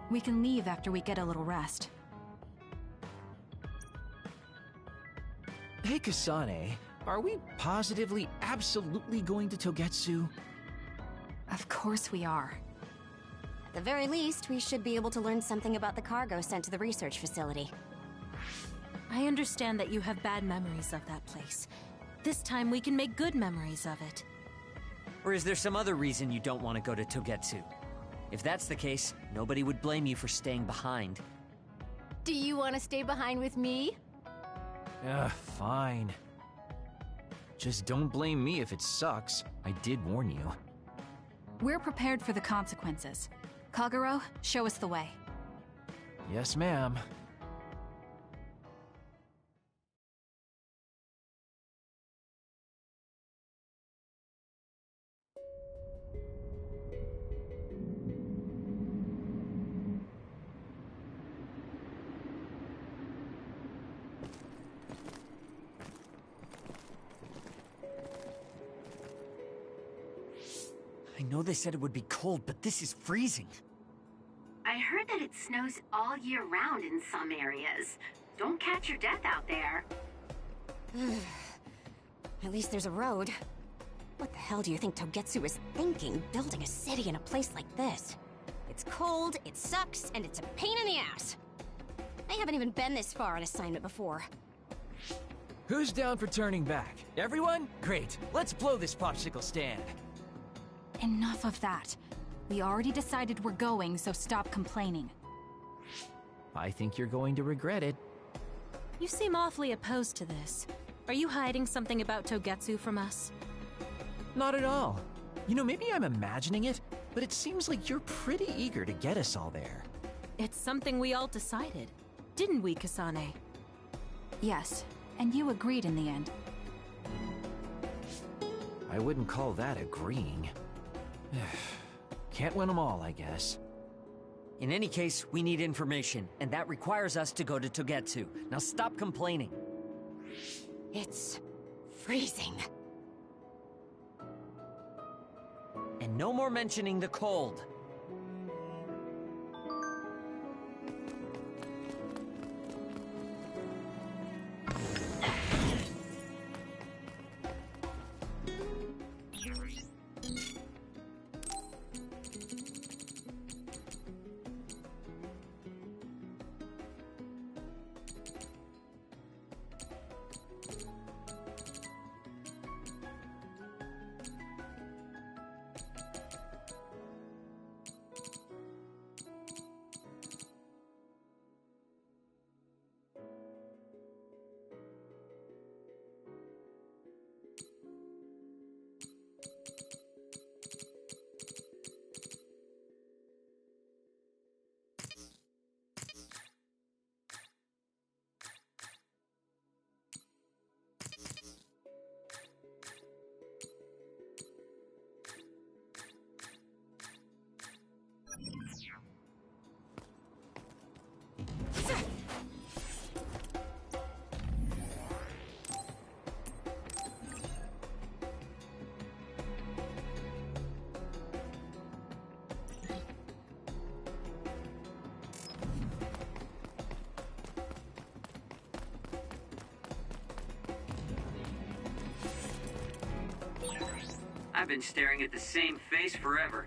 We can leave after we get a little rest. Hey Kasane, are we positively, absolutely going to Togetsu? Of course we are. At the very least, we should be able to learn something about the cargo sent to the research facility. I understand that you have bad memories of that place. This time we can make good memories of it. Or is there some other reason you don't want to go to Togetsu? If that's the case, nobody would blame you for staying behind. Do you want to stay behind with me? Fine. Just don't blame me if it sucks. I did warn you. We're prepared for the consequences. Kagero, show us the way. Yes, ma'am. I know they said it would be cold, but this is freezing. I heard that it snows all year round in some areas. Don't catch your death out there. At least there's a road. What the hell do you think Togetsu is thinking, building a city in a place like this? It's cold, it sucks, and it's a pain in the ass. I haven't even been this far on assignment before. Who's down for turning back? Everyone? Great. Let's blow this popsicle stand. Enough of that. We already decided we're going, so stop complaining. I think you're going to regret it. You seem awfully opposed to this. Are you hiding something about Togetsu from us? Not at all. You know, maybe I'm imagining it, but it seems like you're pretty eager to get us all there. It's something we all decided. Didn't we, Kasane? Yes, and you agreed in the end. I wouldn't call that agreeing. Can't win them all, I guess. In any case, we need information, and that requires us to go to Togetsu. Now stop complaining. It's freezing. And no more mentioning the cold. I've been staring at the same face forever.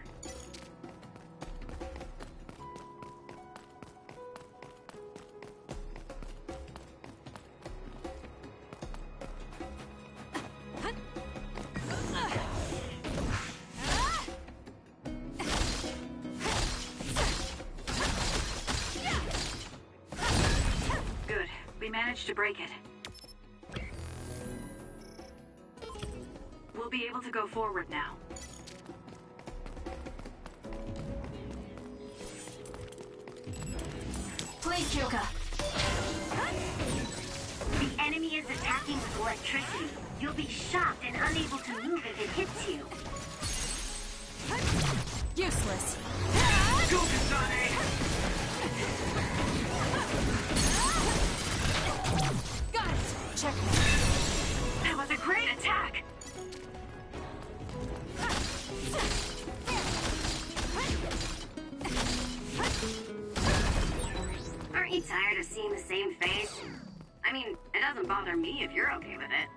Good. We managed to break it. We'll be able to go forward now. Please, Kyoka. The enemy is attacking with electricity. You'll be shocked and unable to move if it hits you. Useless. Go, Kasane! Got it! Check. That was a great attack! seeing the same face? I mean, it doesn't bother me if you're okay with it.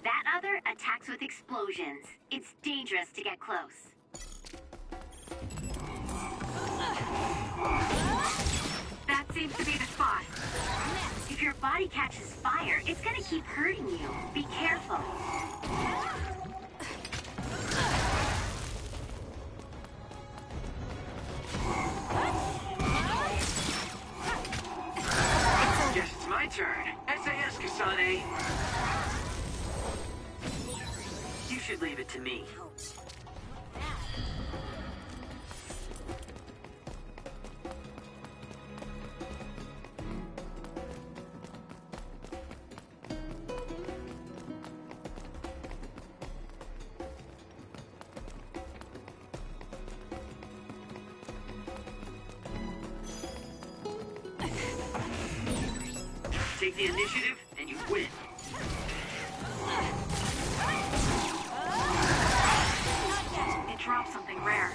That other attacks with explosions. It's dangerous to get close. That seems to be the spot. If your body catches fire, it's gonna keep hurting you. Be careful. Guess it's my turn. SAS, Kasane. You should leave it to me. Take the initiative, and you win. It dropped something rare.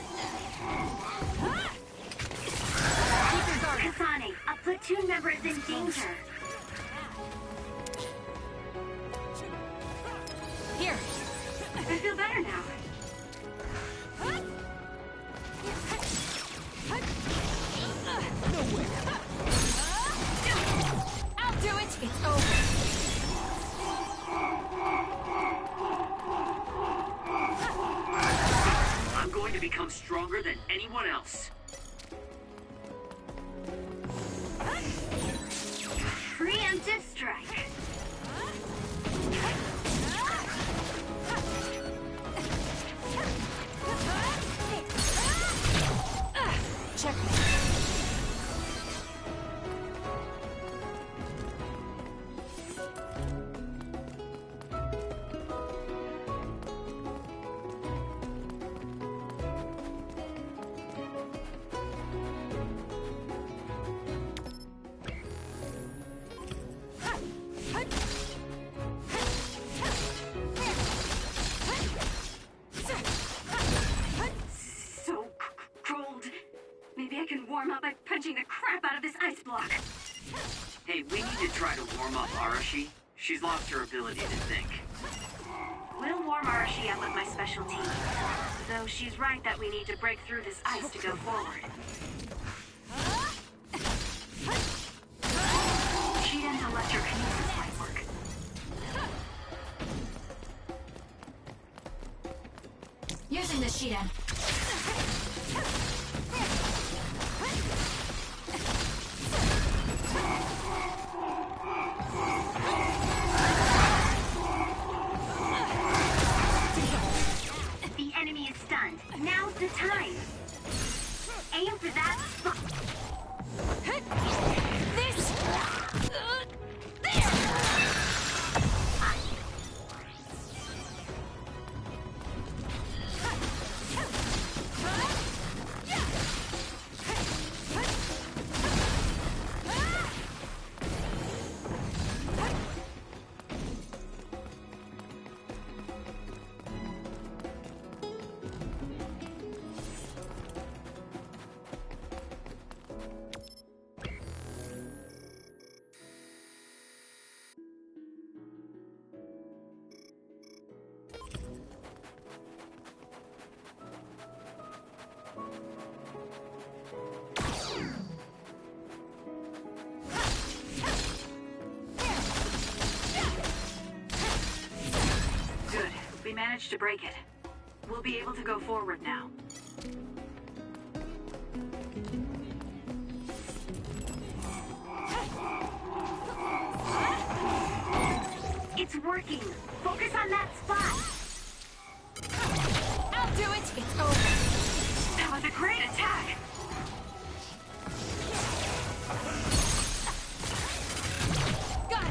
Kasane, a platoon member is in danger. Here. I feel better now. I'll do it. It's over. I'm going to become stronger than anyone else. Preemptive strike. Checkmate. So cold. Maybe I can warm up by punching the crap out of this ice block. Hey, we need to try to warm up Arashi. She's lost her ability to think. We'll warm Arashi up with my special tea. Though she's right that we need to break through this ice to go forward. Shiden's electrokinesis might work. Using the Shiden. The enemy is stunned. Now's the time. Aim for that spot. This. Good. We managed to break it. We'll be able to go forward now. It's working. Focus on that spot. I'll do it. It's over. a great attack! Got it!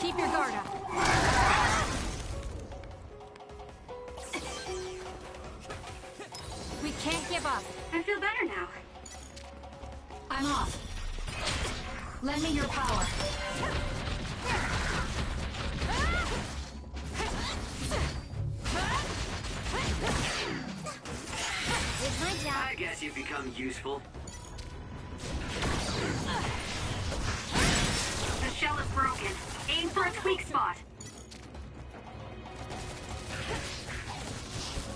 Keep your guard up. We can't give up. I feel better now. I'm off. Lend me your power. Did my job. I guess you've become useful. The shell is broken. Aim for its weak spot.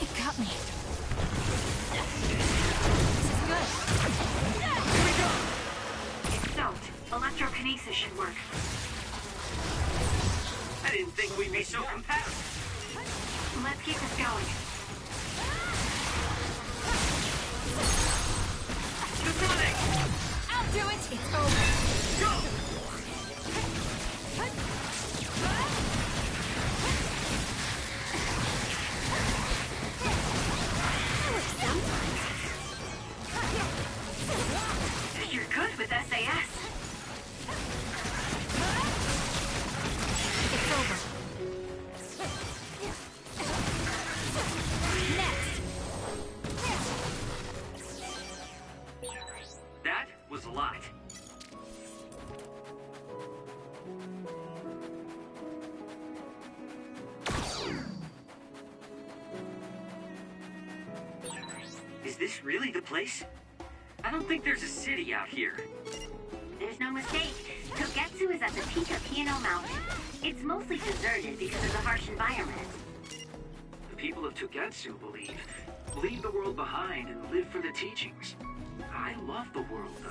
It got me. It's soaked. Electrokinesis should work. I didn't think we'd be so compatible. Let's keep this going. Kasane! I'll do it! It's over. Go! You're good with SAS. It's over. Next! That was a lot. Is this really the place? I don't think there's a city out here. There's no mistake. Togetsu is at the peak of Hino Mountain. It's mostly deserted because of the harsh environment. The people of Togetsu believe. Leave the world behind and live for the teachings. I love the world, though.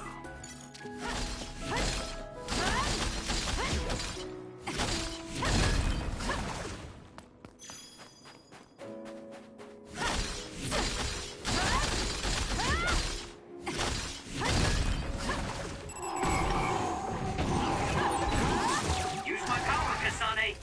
Use my power, Kasane!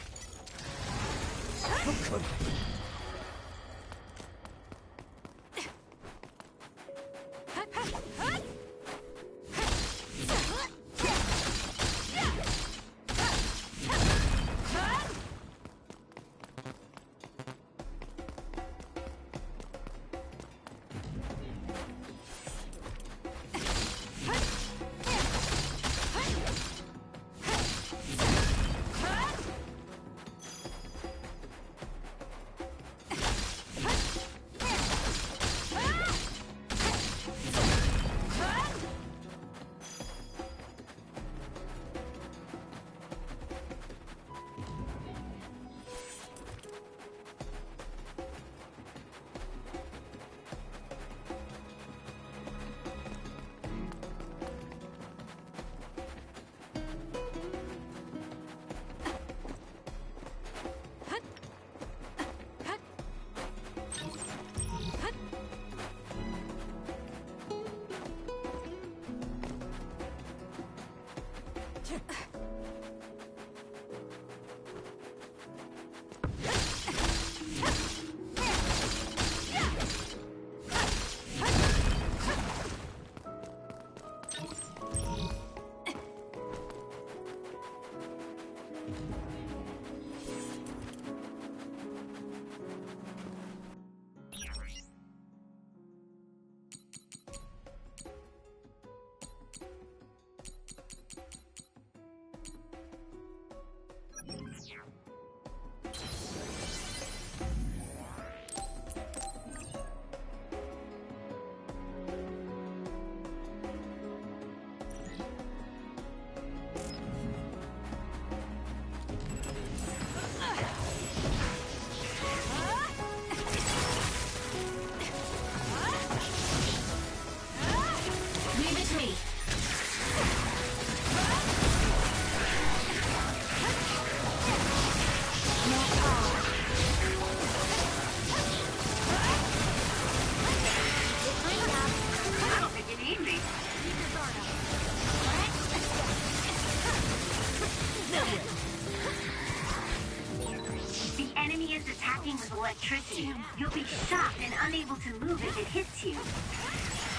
anything with electricity. You'll be shocked and unable to move if it hits you.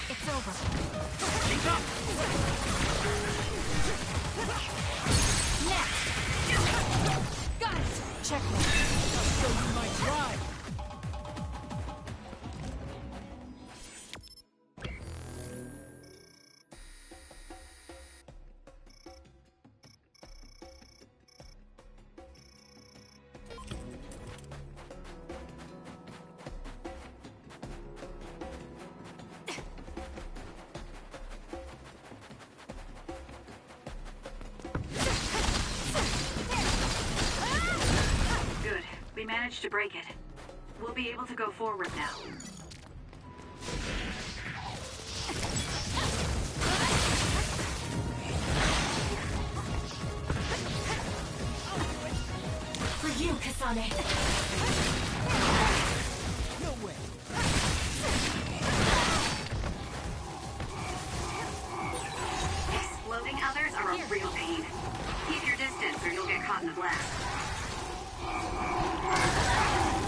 It's over. Keep up! Next! Got it! Checkmate. I'll show you my drive. Good. We managed to break it. We'll be able to go forward now. For you, Kasane. No way. Exploding others are a real pain. Keep your distance or you'll get caught in the blast.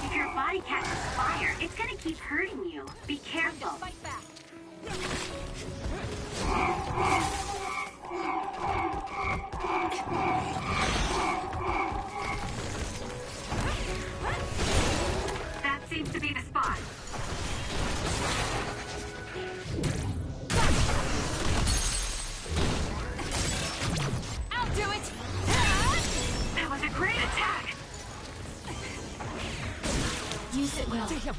If your body catches fire, it's gonna keep hurting you. Be careful. Fight back. That seems to be the spot. I'll do it! That was a great attack. Use it well. Damn.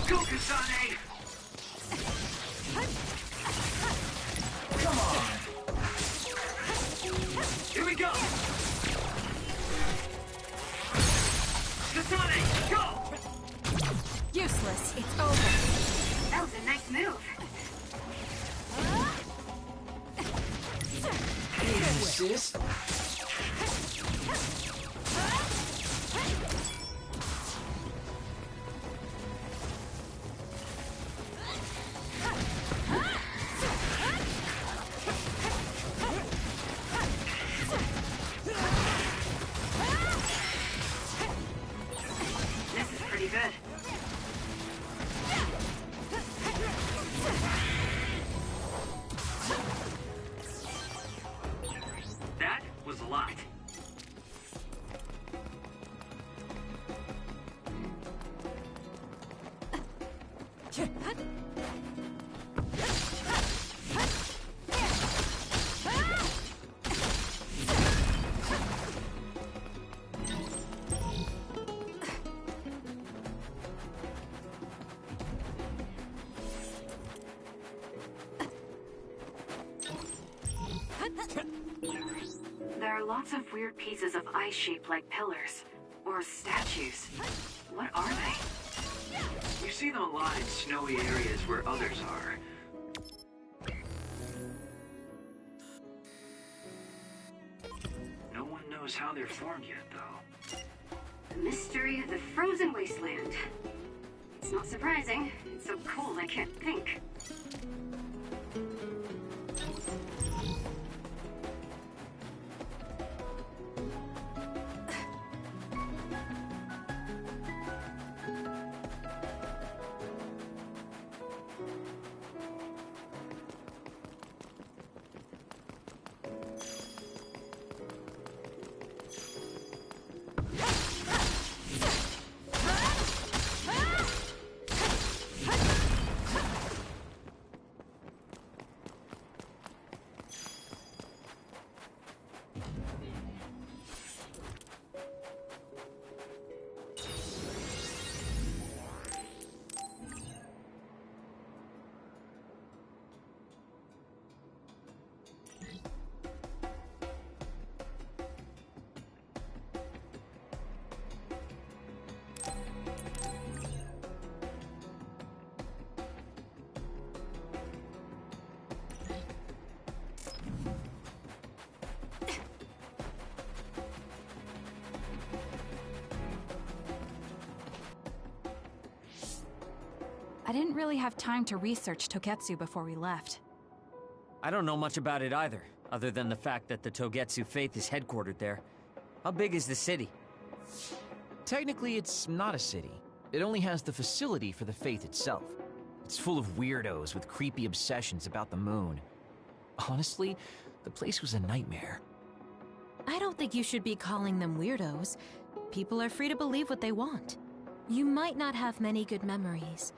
Go, Kasane! Come on! Here we go! Kasane, go! Useless. It's over. That was a nice move. Hey, sis. This is pretty good. That was a lot. There are lots of weird pieces of ice shaped like pillars. Or statues. What are they? You see them a lot in snowy areas where others are. No one knows how they're formed yet, though. The mystery of the frozen wasteland. It's not surprising. It's so cold I can't think. didn't really have time to research Togetsu before we left. I don't know much about it either, other than the fact that the Togetsu faith is headquartered there. How big is the city? Technically, it's not a city. It only has the facility for the faith itself. It's full of weirdos with creepy obsessions about the moon. Honestly, the place was a nightmare. I don't think you should be calling them weirdos. People are free to believe what they want. You might not have many good memories,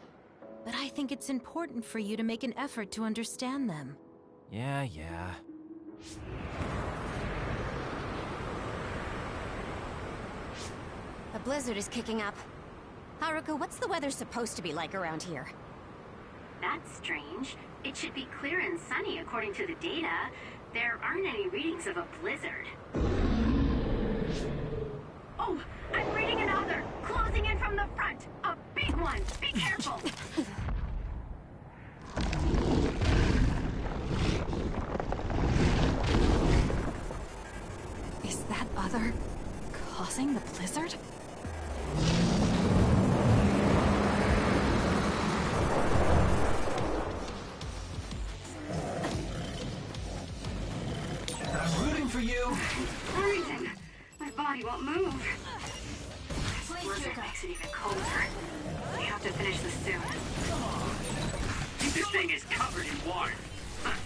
but I think it's important for you to make an effort to understand them. Yeah. The blizzard is kicking up. Haruka, what's the weather supposed to be like around here? That's strange. It should be clear and sunny according to the data. There aren't any readings of a blizzard. Oh, I'm reading another! Closing in from the front! A big one! Be careful! Is that other causing the blizzard? I'm rooting for you! Freezing! My body won't move. This blizzard makes it even colder. We have to finish this soon. This thing is covered in water. Huh.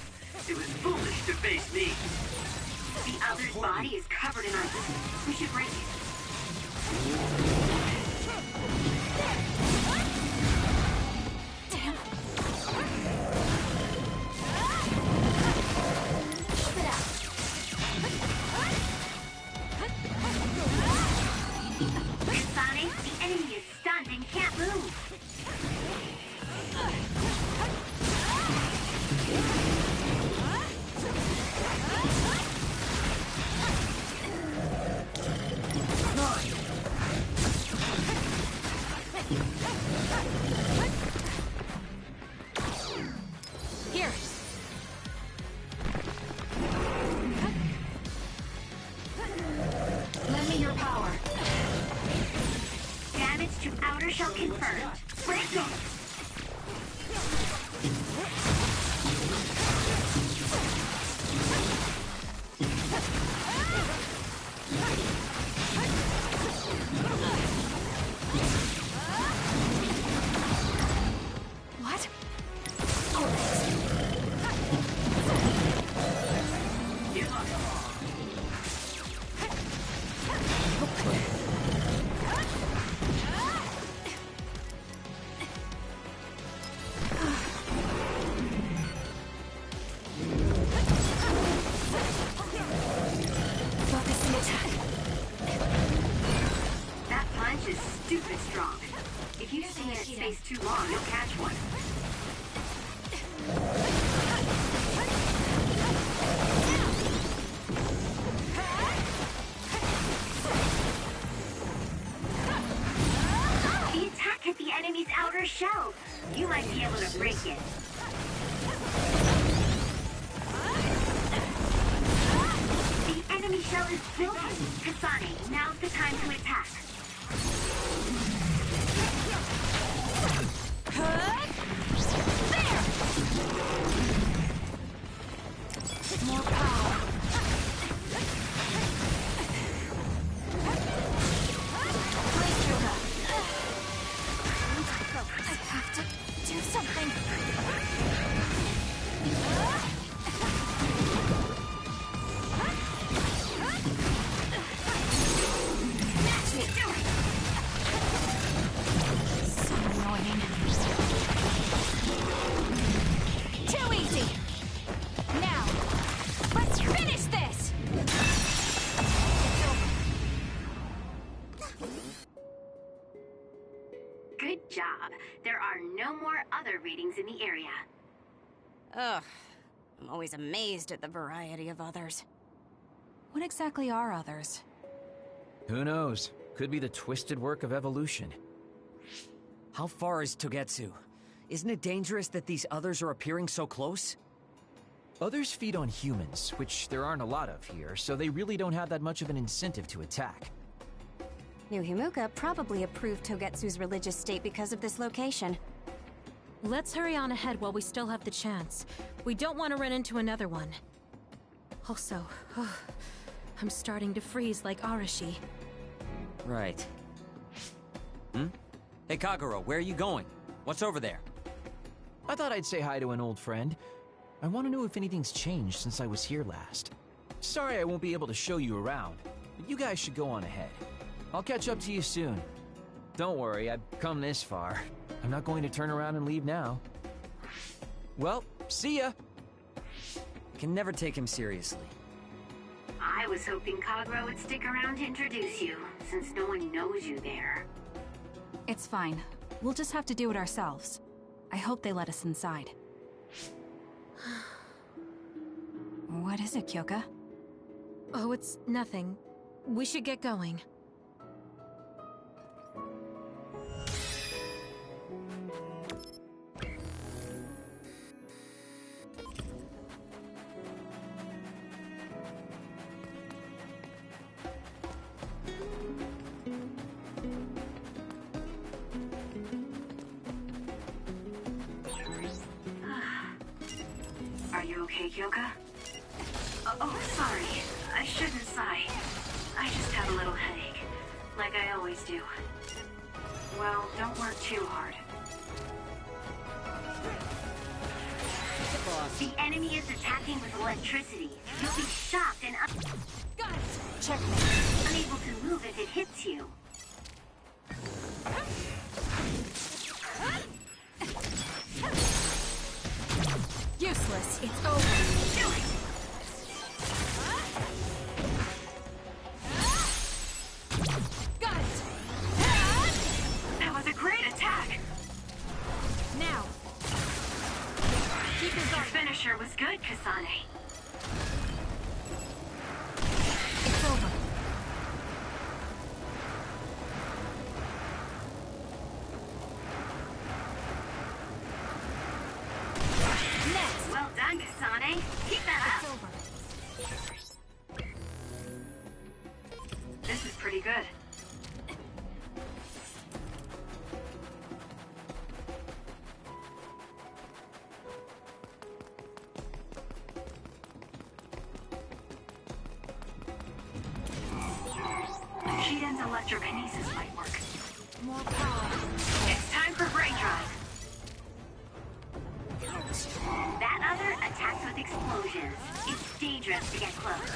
It was foolish to face me. The other's body is covered in ice. We should break it. Damn. Keep it up. Kasane, the enemy is stunned and can't move. Here. Lend me your power. Damage to outer shell confirmed. Break it! What? Give up. Focusing attack. That punch is stupid strong. If you stay in its face too long, you'll catch one. The attack hit the enemy's outer shell. You might be able to break it. The enemy shell is broken. Kasane, now's the time to attack. More power. I have to do something. Match me, do it! So annoying. Too easy. Now, let's finish this. Good job. There are no more other readings in the area. Ugh. I'm always amazed at the variety of others. What exactly are others? Who knows? Could be the twisted work of evolution. How far is Togetsu? Isn't it dangerous that these others are appearing so close? Others feed on humans, which there aren't a lot of here, so they really don't have that much of an incentive to attack. New Himuka probably approved Togetsu's religious state because of this location. Let's hurry on ahead while we still have the chance. We don't want to run into another one. Also, I'm starting to freeze like Arashi. Right. Hey, Kagero, where are you going? What's over there? I thought I'd say hi to an old friend. I want to know if anything's changed since I was here last. Sorry I won't be able to show you around, but you guys should go on ahead. I'll catch up to you soon. Don't worry, I've come this far. I'm not going to turn around and leave now. Well, see ya! I can never take him seriously. I was hoping Kagero would stick around to introduce you, since no one knows you there. It's fine. We'll just have to do it ourselves. I hope they let us inside. What is it, Kyoka? Oh, it's nothing. We should get going. Are you okay, Kyoka? Oh, sorry. I shouldn't sigh. I just have a little headache, like I always do. Well, don't work too hard. The enemy is attacking with electricity. You'll be shocked and Got it! Checkmate. unable to move if it hits you. Useless. It's over. Do it! Got it! That was a great attack! Now. Keep your finisher was good, Kasane. It's over. Next. Well done, Kasane. Keep that It's up. over. This is pretty good. Shiden's electrokinesis might work. More power. It's time for brain drive. That other attacks with explosions. It's dangerous to get close.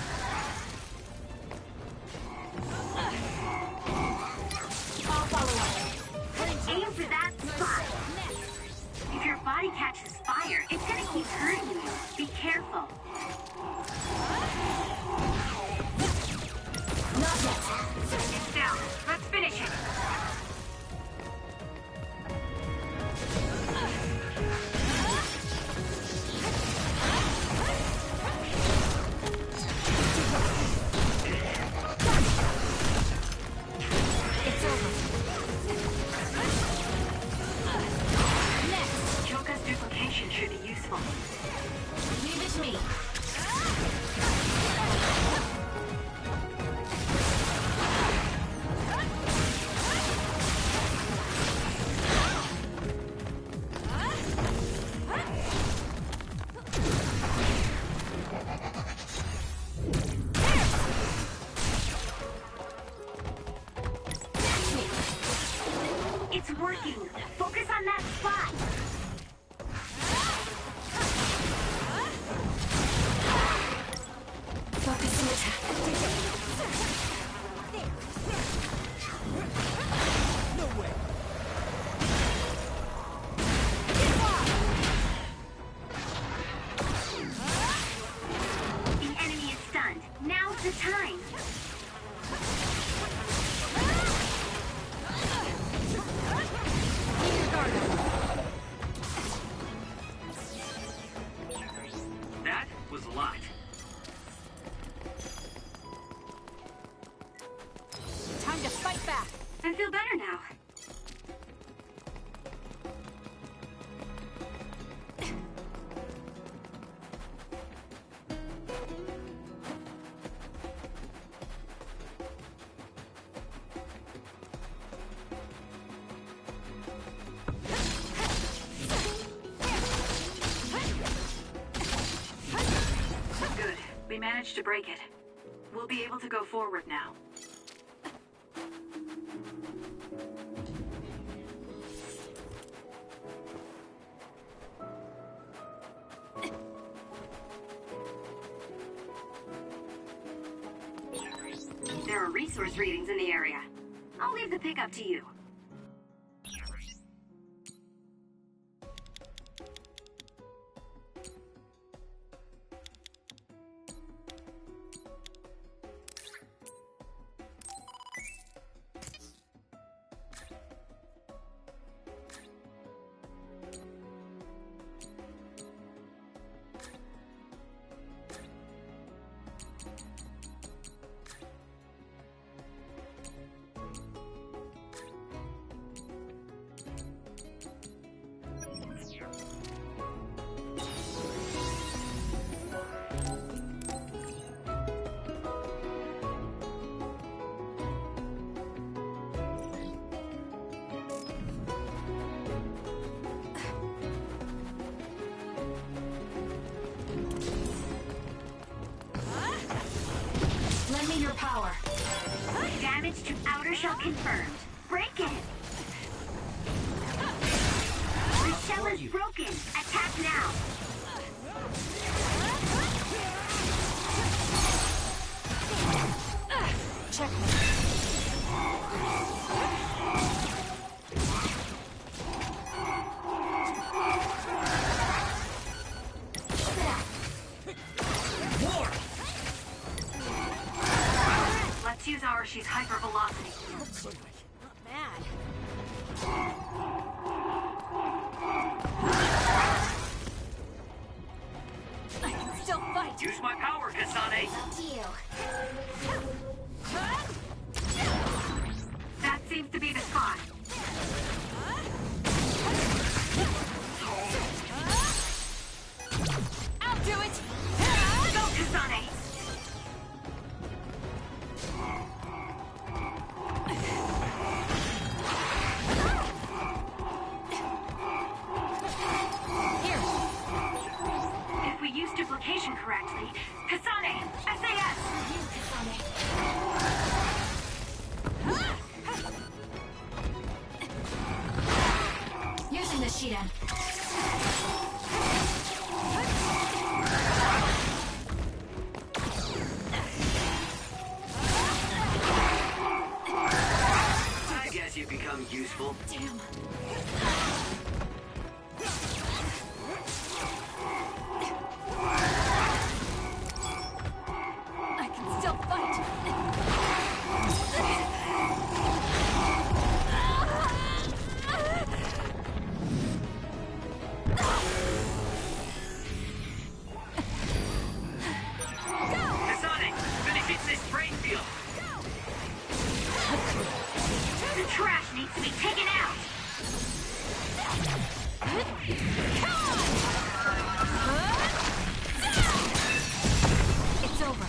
I'll follow Aim for that spot. If your body catches fire, it's gonna keep hurting you. Be careful. Not yet. It's down. Let's finish it. It's over. Next. Kyoka's duplication should be useful. Leave it to me. It's working. Focus on that spot. Focus and attack. No way. The enemy is stunned. Now's the time. Keep your guard up. That was a lot. Time to fight back. I feel better now. we managed to break it. We'll be able to go forward now. There are resource readings in the area. I'll leave the pickup to you. Lend me your power. Damage to outer shell confirmed. Break it! The shell is broken. Attack now. Checkmate. Let's use our she's hypervelocity. Not bad. I can still fight. Use my power, Kasane! Up to you. That seems to be the spot. I'll do it. Go, Kasane! Here. If we use duplication correctly, Kasane! SAS! Using the Shiden. I guess you've become useful. Damn. I can still fight. Kasane, finish it this brain field! The trash needs to be taken out. It's over.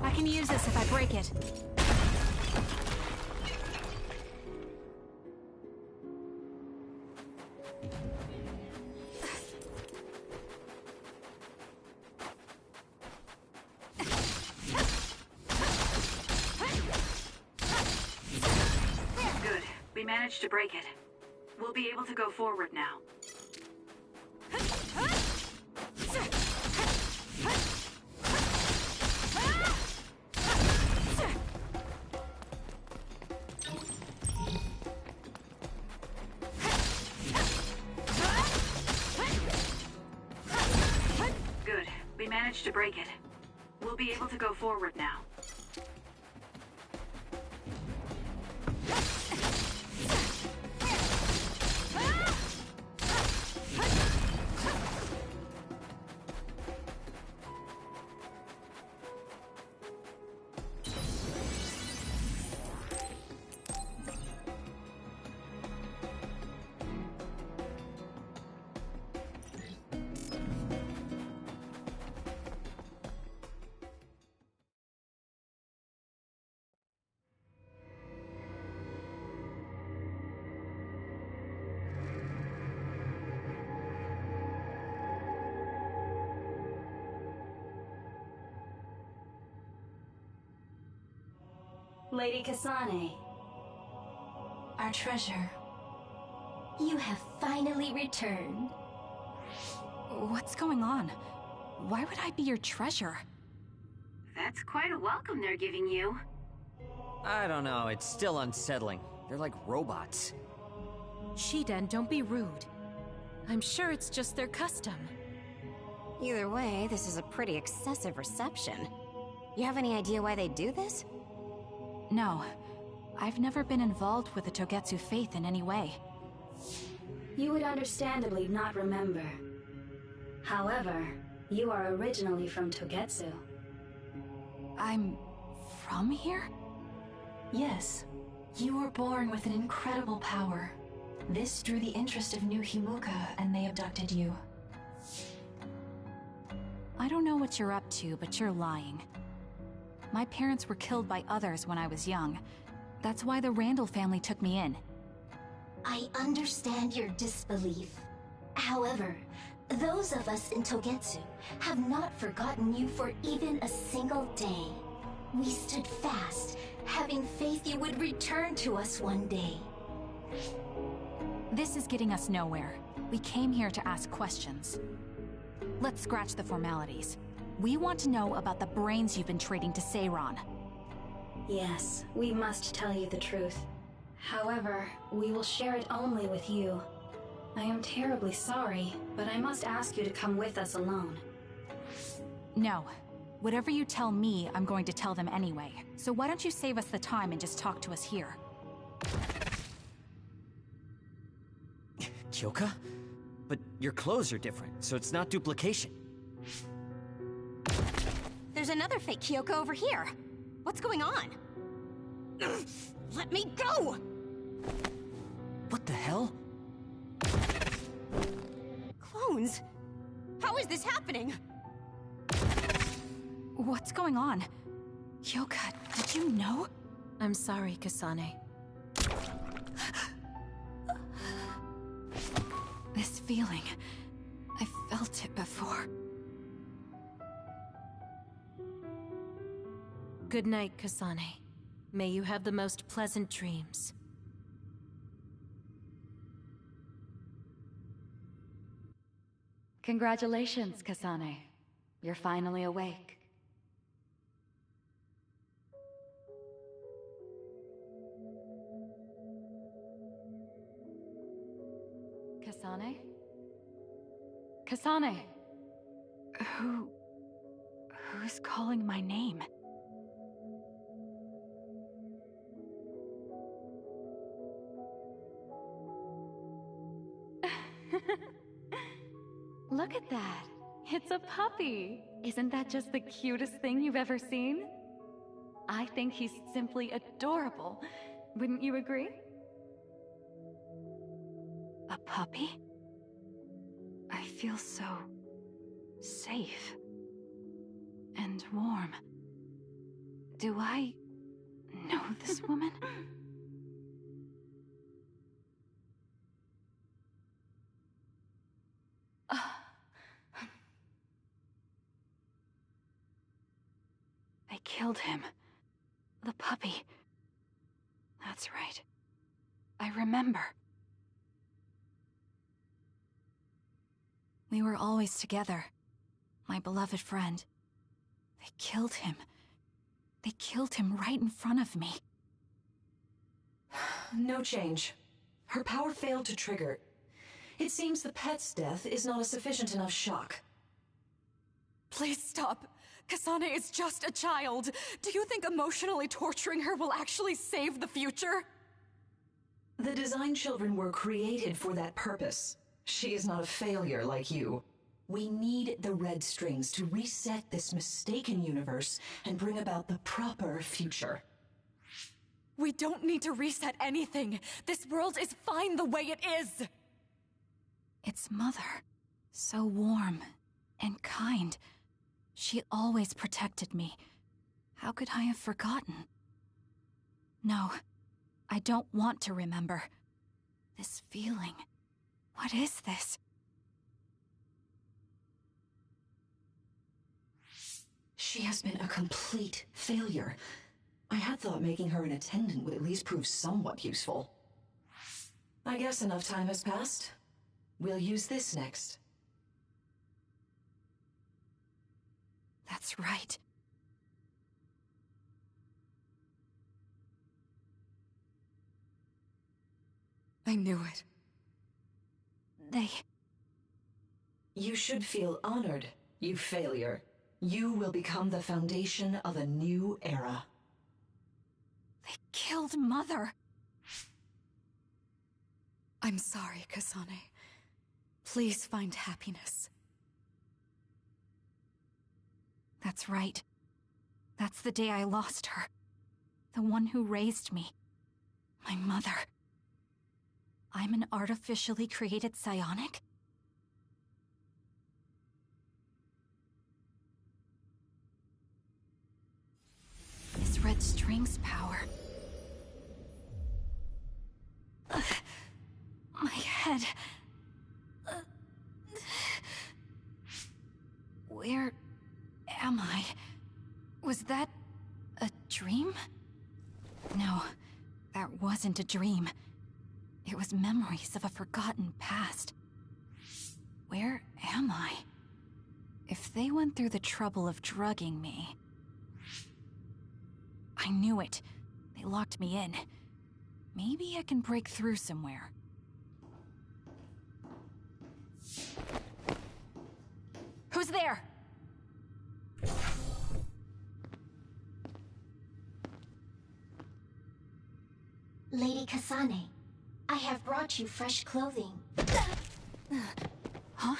I can use this if I break it. Good. We managed to break it. We'll be able to go forward now. Good. We managed to break it. We'll be able to go forward now. Lady Kasane. Our treasure. You have finally returned. What's going on? Why would I be your treasure? That's quite a welcome they're giving you. I don't know, it's still unsettling. They're like robots. Shiden, don't be rude. I'm sure it's just their custom. Either way, this is a pretty excessive reception. You have any idea why they do this? No. I've never been involved with the Togetsu faith in any way. You would understandably not remember. However, you are originally from Togetsu. I'm from here? Yes. You were born with an incredible power. This drew the interest of New Himuka, and they abducted you. I don't know what you're up to, but you're lying. My parents were killed by others when I was young. That's why the Randall family took me in. I understand your disbelief. However, those of us in Togetsu have not forgotten you for even a single day. We stood fast, having faith you would return to us one day. This is getting us nowhere. We came here to ask questions. Let's scratch the formalities. We want to know about the brains you've been trading to Seiran. Yes, we must tell you the truth. However, we will share it only with you. I am terribly sorry, but I must ask you to come with us alone. No. Whatever you tell me, I'm going to tell them anyway. So why don't you save us the time and just talk to us here? Kyoka? But your clothes are different, so it's not duplication. There's another fake Kyoko over here. What's going on? Let me go! What the hell? Clones? How is this happening? What's going on? Kyoka, did you know? I'm sorry, Kasane. This feeling... I felt it before. Good night, Kasane. May you have the most pleasant dreams. Congratulations, Kasane. You're finally awake. Kasane? Kasane! Who's calling my name? Look at that. It's a puppy. Isn't that just the cutest thing you've ever seen? I think he's simply adorable. Wouldn't you agree? A puppy? I feel so... safe. And warm. Do I... know this woman? They killed him. The puppy. That's right. I remember. We were always together. My beloved friend. They killed him. They killed him right in front of me. No change. Her power failed to trigger. It seems the pet's death is not a sufficient enough shock. Please stop. Kasane is just a child. Do you think emotionally torturing her will actually save the future? The design children were created for that purpose. She is not a failure like you. We need the red strings to reset this mistaken universe and bring about the proper future. We don't need to reset anything. This world is fine the way it is. It's Mother. So warm and kind. She always protected me. How could I have forgotten? No, I don't want to remember. This feeling. What is this? She has been a complete failure. I had thought making her an attendant would at least prove somewhat useful. I guess enough time has passed. We'll use this next. That's right. I knew it. You should feel honored, you failure. You will become the foundation of a new era. They killed Mother. I'm sorry, Kasane. Please find happiness. That's right. That's the day I lost her. The one who raised me. My mother. I'm an artificially created psionic? This red string's power. My head. Where am I? Was that a dream? No, that wasn't a dream. It was memories of a forgotten past. Where am I? If they went through the trouble of drugging me... I knew it. They locked me in. Maybe I can break through somewhere. Who's there? Lady Kasane, I have brought you fresh clothing. Huh?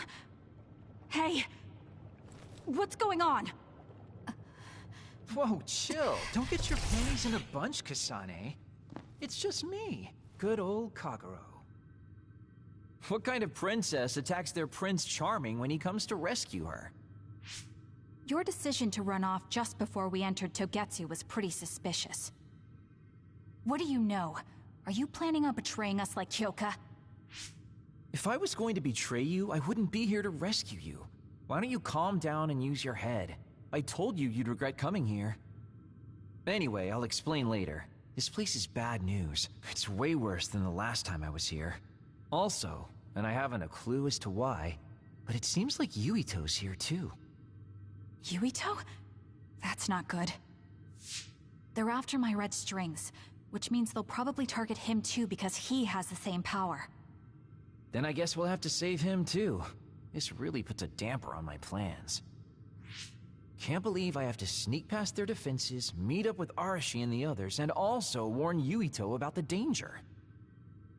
Hey! What's going on? Whoa, chill. Don't get your panties in a bunch, Kasane. It's just me, good old Kagero. What kind of princess attacks their Prince Charming when he comes to rescue her? Your decision to run off just before we entered Togetsu was pretty suspicious. What do you know? Are you planning on betraying us like Kyoka? If I was going to betray you, I wouldn't be here to rescue you. Why don't you calm down and use your head? I told you you'd regret coming here. Anyway, I'll explain later. This place is bad news. It's way worse than the last time I was here. Also, and I haven't a clue as to why, but it seems like Yuito's here too. Yuito? That's not good. They're after my red strings, which means they'll probably target him too because he has the same power. Then I guess we'll have to save him too. This really puts a damper on my plans. Can't believe I have to sneak past their defenses, meet up with Arashi and the others, and also warn Yuito about the danger.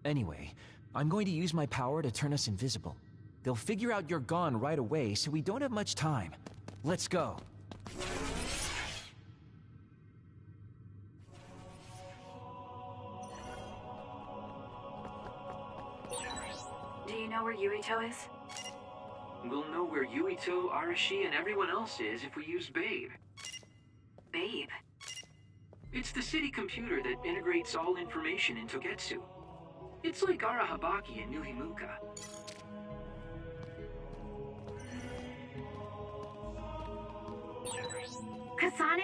Anyway, I'm going to use my power to turn us invisible. They'll figure out you're gone right away, so we don't have much time. Let's go. Do you know where Yuito is? We'll know where Yuito, Arashi, and everyone else is if we use Babe. Babe? It's the city computer that integrates all information in Togetsu. It's like Arahabaki and Nuhimuka. Kasane?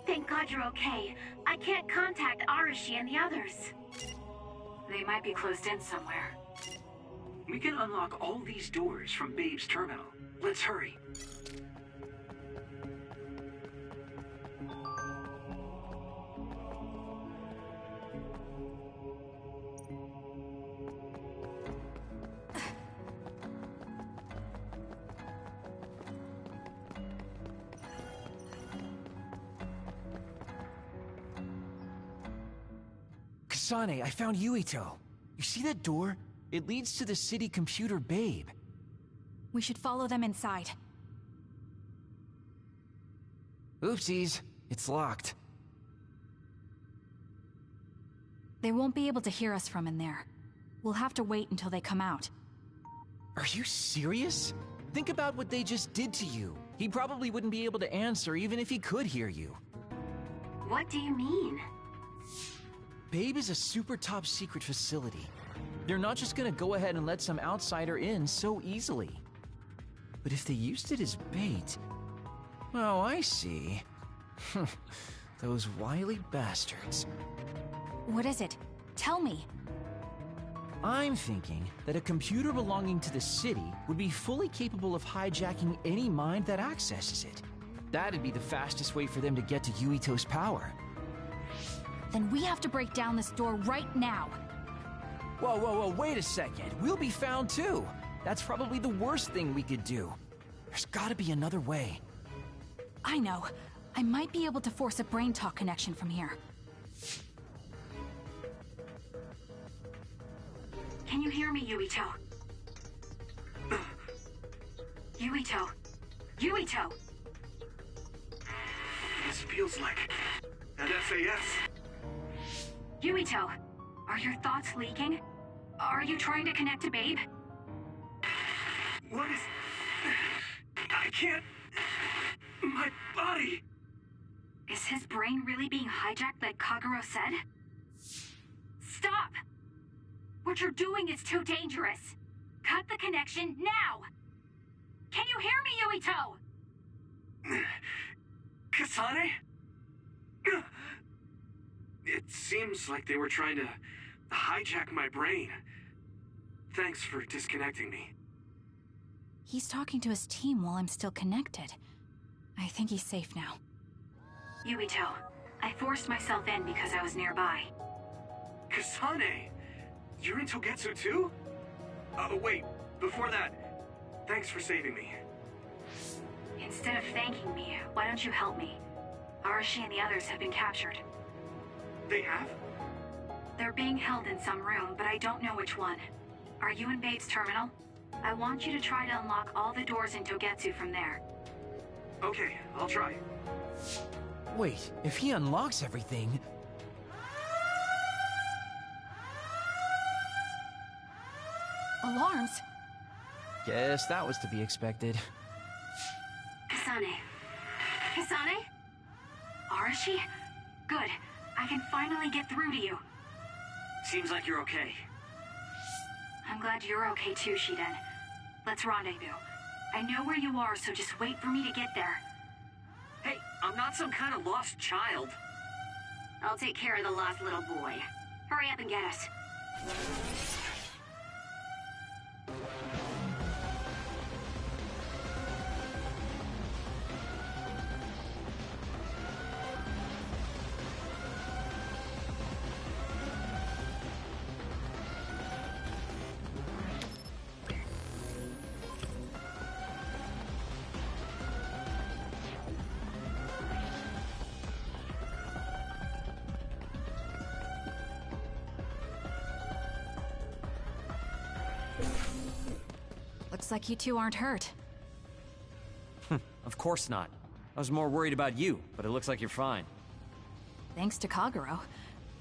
Thank God you're okay. I can't contact Arashi and the others. They might be closed in somewhere. We can unlock all these doors from Babe's terminal. Let's hurry. Kasane, I found Yuito. You see that door? It leads to the city computer Babe. We should follow them inside. Oopsies, it's locked. They won't be able to hear us from in there. We'll have to wait until they come out. Are you serious? Think about what they just did to you. He probably wouldn't be able to answer even if he could hear you. What do you mean? Babe is a super top secret facility. They're not just gonna go ahead and let some outsider in so easily. But if they used it as bait... Oh, I see. Those wily bastards. What is it? Tell me. I'm thinking that a computer belonging to the city would be fully capable of hijacking any mind that accesses it. That'd be the fastest way for them to get to Yuito's power. Then we have to break down this door right now. Whoa, wait a second. We'll be found too. That's probably the worst thing we could do. There's gotta be another way. I know. I might be able to force a brain talk connection from here. Can you hear me, Yuito? Yuito? Yuito! This feels like an SAS. Yuito, are your thoughts leaking? Are you trying to connect to Babe? What is... I can't... My body... Is his brain really being hijacked like Kagero said? Stop! What you're doing is too dangerous. Cut the connection now! Can you hear me, Yuito? Kasane? It seems like they were trying to hijack my brain. Thanks for disconnecting me. He's talking to his team while I'm still connected. I think he's safe now. Yuito, I forced myself in because I was nearby. Kasane! You're in Togetsu too? Wait, before that, thanks for saving me. Instead of thanking me, why don't you help me? Arashi and the others have been captured. They have? They're being held in some room, but I don't know which one. Are you in Babe's terminal? I want you to try to unlock all the doors in Togetsu from there. Okay, I'll try. Wait, if he unlocks everything... Alarms? Guess that was to be expected. Kasane. Kasane? Arashi? Good. I can finally get through to you. Seems like you're okay. I'm glad you're okay too, Shiden. Let's rendezvous. I know where you are, so just wait for me to get there. Hey, I'm not some kind of lost child. I'll take care of the lost little boy. Hurry up and get us. Looks like you two aren't hurt. Of course not. I was more worried about you, but it looks like you're fine. Thanks to Kagero.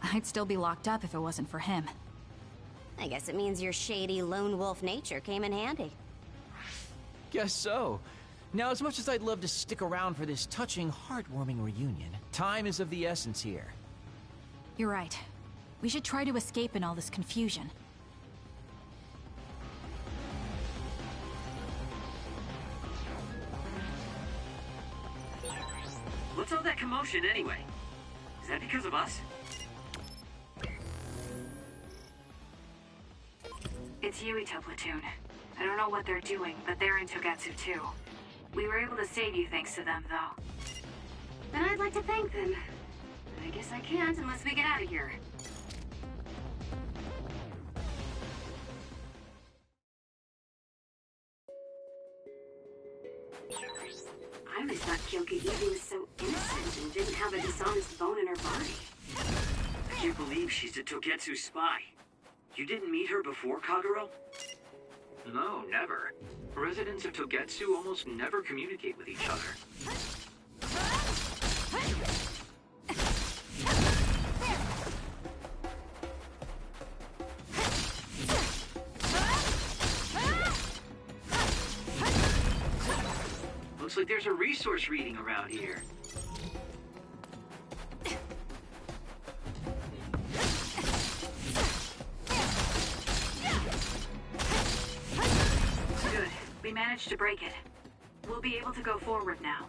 I'd still be locked up if it wasn't for him. I guess it means your shady lone wolf nature came in handy. Guess so. Now, as much as I'd love to stick around for this touching, heartwarming reunion, time is of the essence here. You're right. We should try to escape in all this confusion. What's all that commotion anyway? Is that because of us? It's Yuito Platoon. I don't know what they're doing, but they're in Togetsu too. We were able to save you thanks to them, though. Then I'd like to thank them. I guess I can't unless we get out of here. I always thought Kyoka Eve was so innocent and didn't have a dishonest bone in her body. I can't believe she's a Togetsu spy. You didn't meet her before, Kagero? No, never. Residents of Togetsu almost never communicate with each other. Looks like there's a resource reading around here. Good. We managed to break it. We'll be able to go forward now.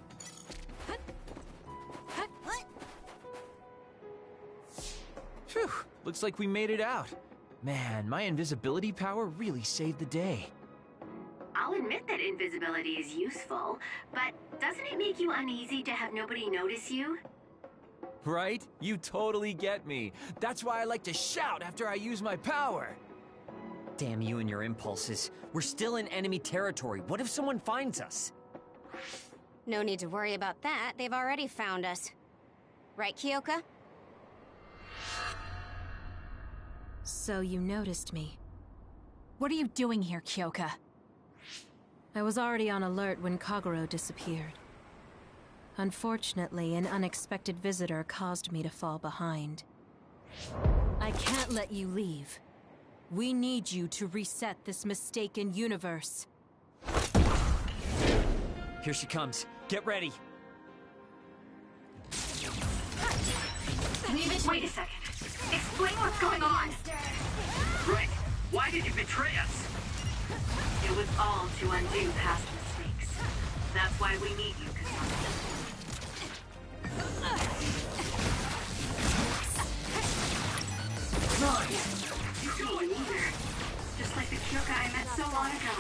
Phew, looks like we made it out. Man, my invisibility power really saved the day. I'll admit that invisibility is useful, but doesn't it make you uneasy to have nobody notice you? Right? You totally get me. That's why I like to shout after I use my power. Damn you and your impulses. We're still in enemy territory. What if someone finds us? No need to worry about that. They've already found us. Right, Kyoka? So you noticed me. What are you doing here, Kyoka? I was already on alert when Kagero disappeared. Unfortunately, an unexpected visitor caused me to fall behind. I can't let you leave. We need you to reset this mistaken universe. Here she comes. Get ready. Wait a second. Explain what's going on. Right. Why did you betray us? It was all to undo past mistakes. That's why we need you, Kasane. Nice. Me neither. Just like the Kyoka I met so long ago.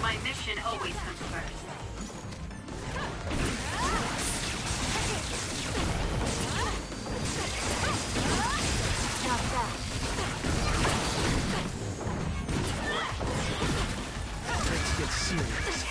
My mission always comes first. Not that. Let's get serious.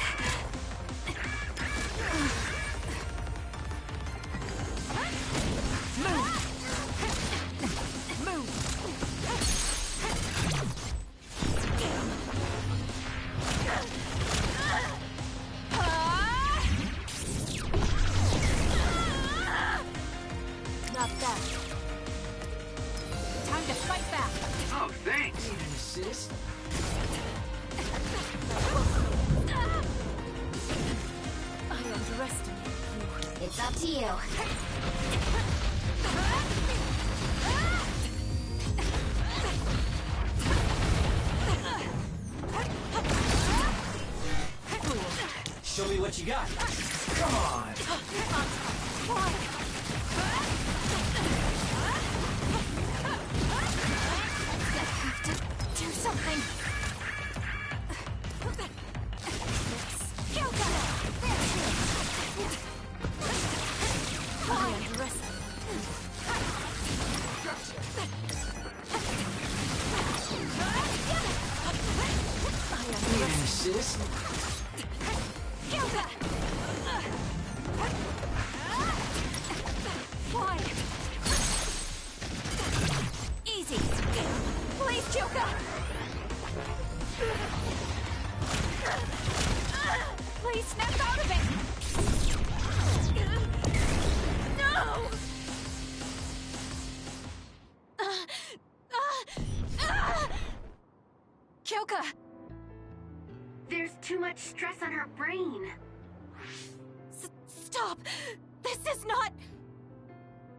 Not that. Time to fight back. Oh, thanks. Need an assist? I underestimated you. It's up to you. Show me what you got. Come on! Do something. I underestimated. Need an assist? Why? Easy. Please, Kyoka. Please snap out of it. No. Kyoka. There's too much stress on her brain. Stop! This is not...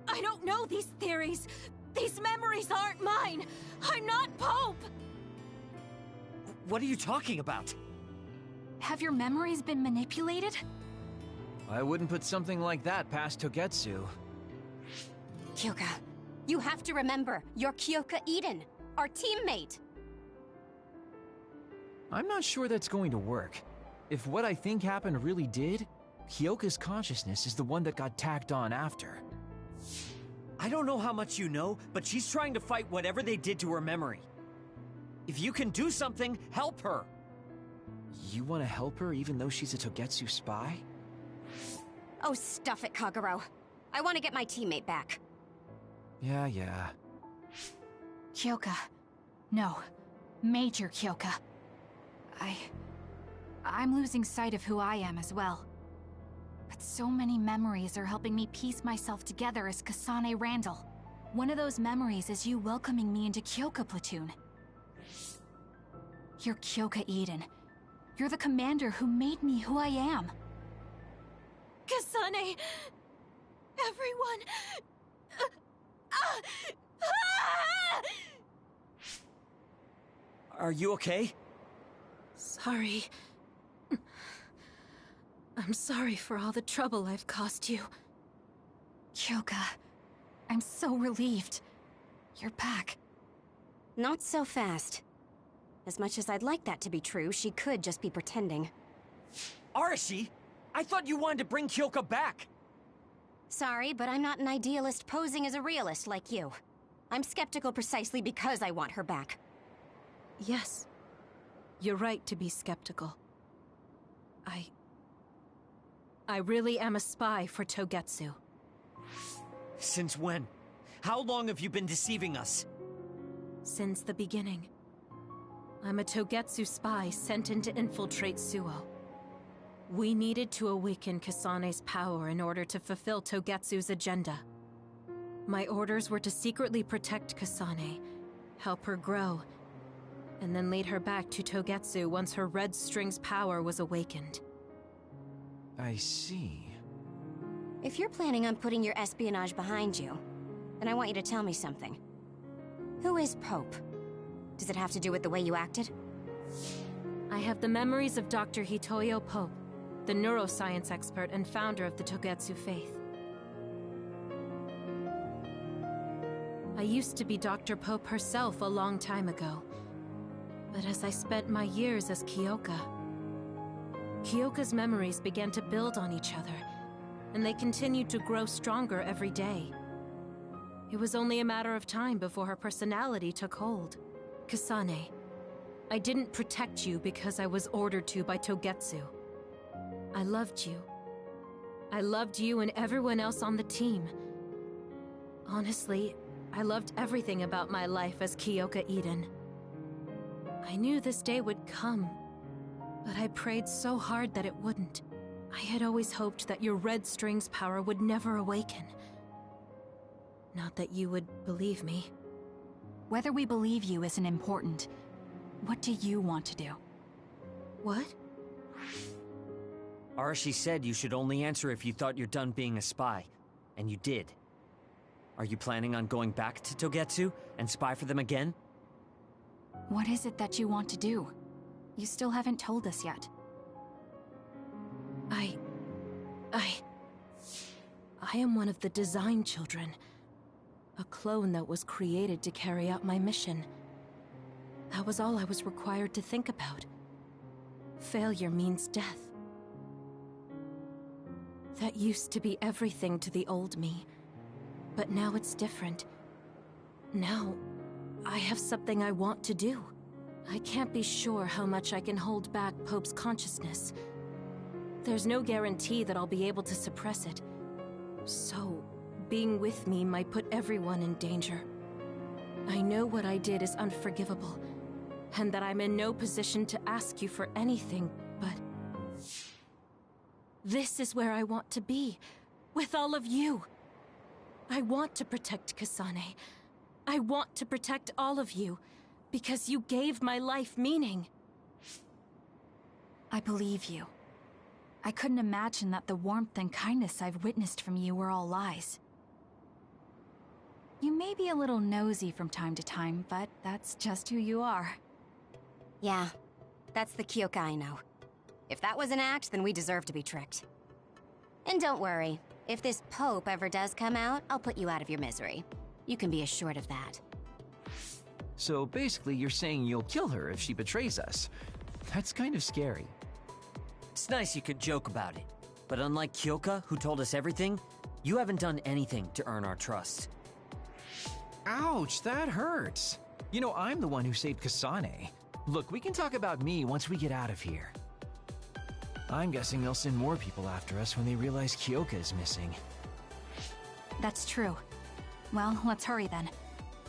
I don't know these theories. These memories aren't mine. I'm not Pope! What are you talking about? Have your memories been manipulated? I wouldn't put something like that past Togetsu. Kyoka, you have to remember, you're Kyoka Eden, our teammate. I'm not sure that's going to work. If what I think happened really did, Kyoka's consciousness is the one that got tacked on after. I don't know how much you know, but she's trying to fight whatever they did to her memory. If you can do something, help her. You want to help her even though she's a Togetsu spy? Oh, stuff it, Kagero. I want to get my teammate back. Yeah. Kyoka. No. Major Kyoka. I'm losing sight of who I am as well. But so many memories are helping me piece myself together as Kasane Randall. One of those memories is you welcoming me into Kyoka Platoon. You're Kyoka Eden. You're the commander who made me who I am. Kasane! Everyone! Are you okay? Sorry. I'm sorry for all the trouble I've caused you. Kyoka, I'm so relieved. You're back. Not so fast. As much as I'd like that to be true, she could just be pretending. Arashi! I thought you wanted to bring Kyoka back! Sorry, but I'm not an idealist posing as a realist like you. I'm skeptical precisely because I want her back. Yes. You're right to be skeptical. I really am a spy for Togetsu. Since when? How long have you been deceiving us? Since the beginning. I'm a Togetsu spy sent in to infiltrate Suo. We needed to awaken Kasane's power in order to fulfill Togetsu's agenda. My orders were to secretly protect Kasane, help her grow, and then lead her back to Togetsu once her red string's power was awakened. I see. If you're planning on putting your espionage behind you, then I want you to tell me something. Who is Pope? Does it have to do with the way you acted? I have the memories of Dr. Hitoyo Pope, the neuroscience expert and founder of the Togetsu faith. I used to be Dr. Pope herself a long time ago. But as I spent my years as Kyoka, Kyoka's memories began to build on each other, and they continued to grow stronger every day. It was only a matter of time before her personality took hold. Kasane, I didn't protect you because I was ordered to by Togetsu. I loved you. I loved you and everyone else on the team. Honestly, I loved everything about my life as Kyoka Eden. I knew this day would come, but I prayed so hard that it wouldn't. I had always hoped that your red string's power would never awaken. Not that you would believe me. Whether we believe you isn't important. What do you want to do? What? Arashi said you should only answer if you thought you're done being a spy. And you did. Are you planning on going back to Togetsu and spy for them again? What is it that you want to do? You still haven't told us yet. I am one of the design children. A clone that was created to carry out my mission. That was all I was required to think about. Failure means death. That used to be everything to the old me. But now it's different. Now, I have something I want to do. I can't be sure how much I can hold back Pope's consciousness. There's no guarantee that I'll be able to suppress it. So, being with me might put everyone in danger. I know what I did is unforgivable, and that I'm in no position to ask you for anything, but... this is where I want to be, with all of you. I want to protect Kasane. I want to protect all of you, because you gave my life meaning. I believe you. I couldn't imagine that the warmth and kindness I've witnessed from you were all lies. You may be a little nosy from time to time, but that's just who you are. Yeah, that's the Kyoka I know. If that was an act, then we deserve to be tricked. And don't worry, if this Pope ever does come out, I'll put you out of your misery. You can be assured of that. So basically you're saying you'll kill her if she betrays us. That's kind of scary. It's nice you could joke about it. But unlike Kyoka, who told us everything, you haven't done anything to earn our trust. Ouch, that hurts. You know, I'm the one who saved Kasane. Look, we can talk about me once we get out of here. I'm guessing they'll send more people after us when they realize Kyoka is missing. That's true. Well, let's hurry then.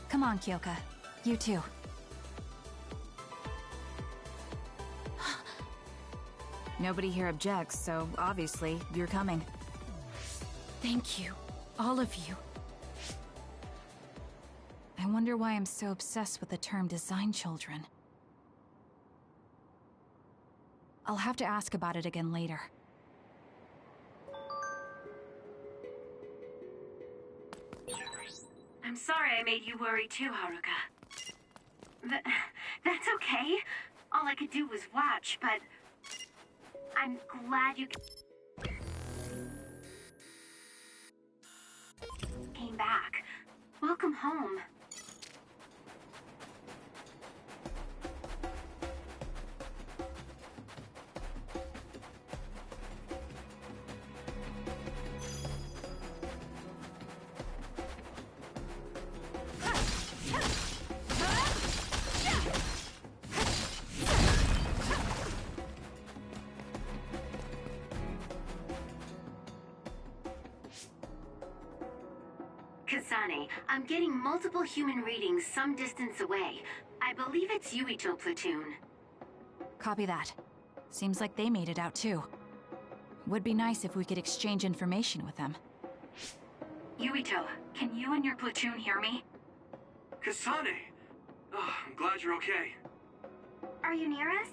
Come on, Kyoka. You too. Nobody here objects, so obviously you're coming. Thank you, all of you. I wonder why I'm so obsessed with the term design children. I'll have to ask about it again later. I'm sorry I made you worry too, Haruka. That's okay. All I could do was watch, but... I'm glad you came back. Welcome home. Kasane. I'm getting multiple human readings some distance away. I believe it's Yuito platoon. Copy that. Seems like they made it out too. Would be nice if we could exchange information with them. Yuito, can you and your platoon hear me? Kasane! Oh, I'm glad you're okay. Are you near us?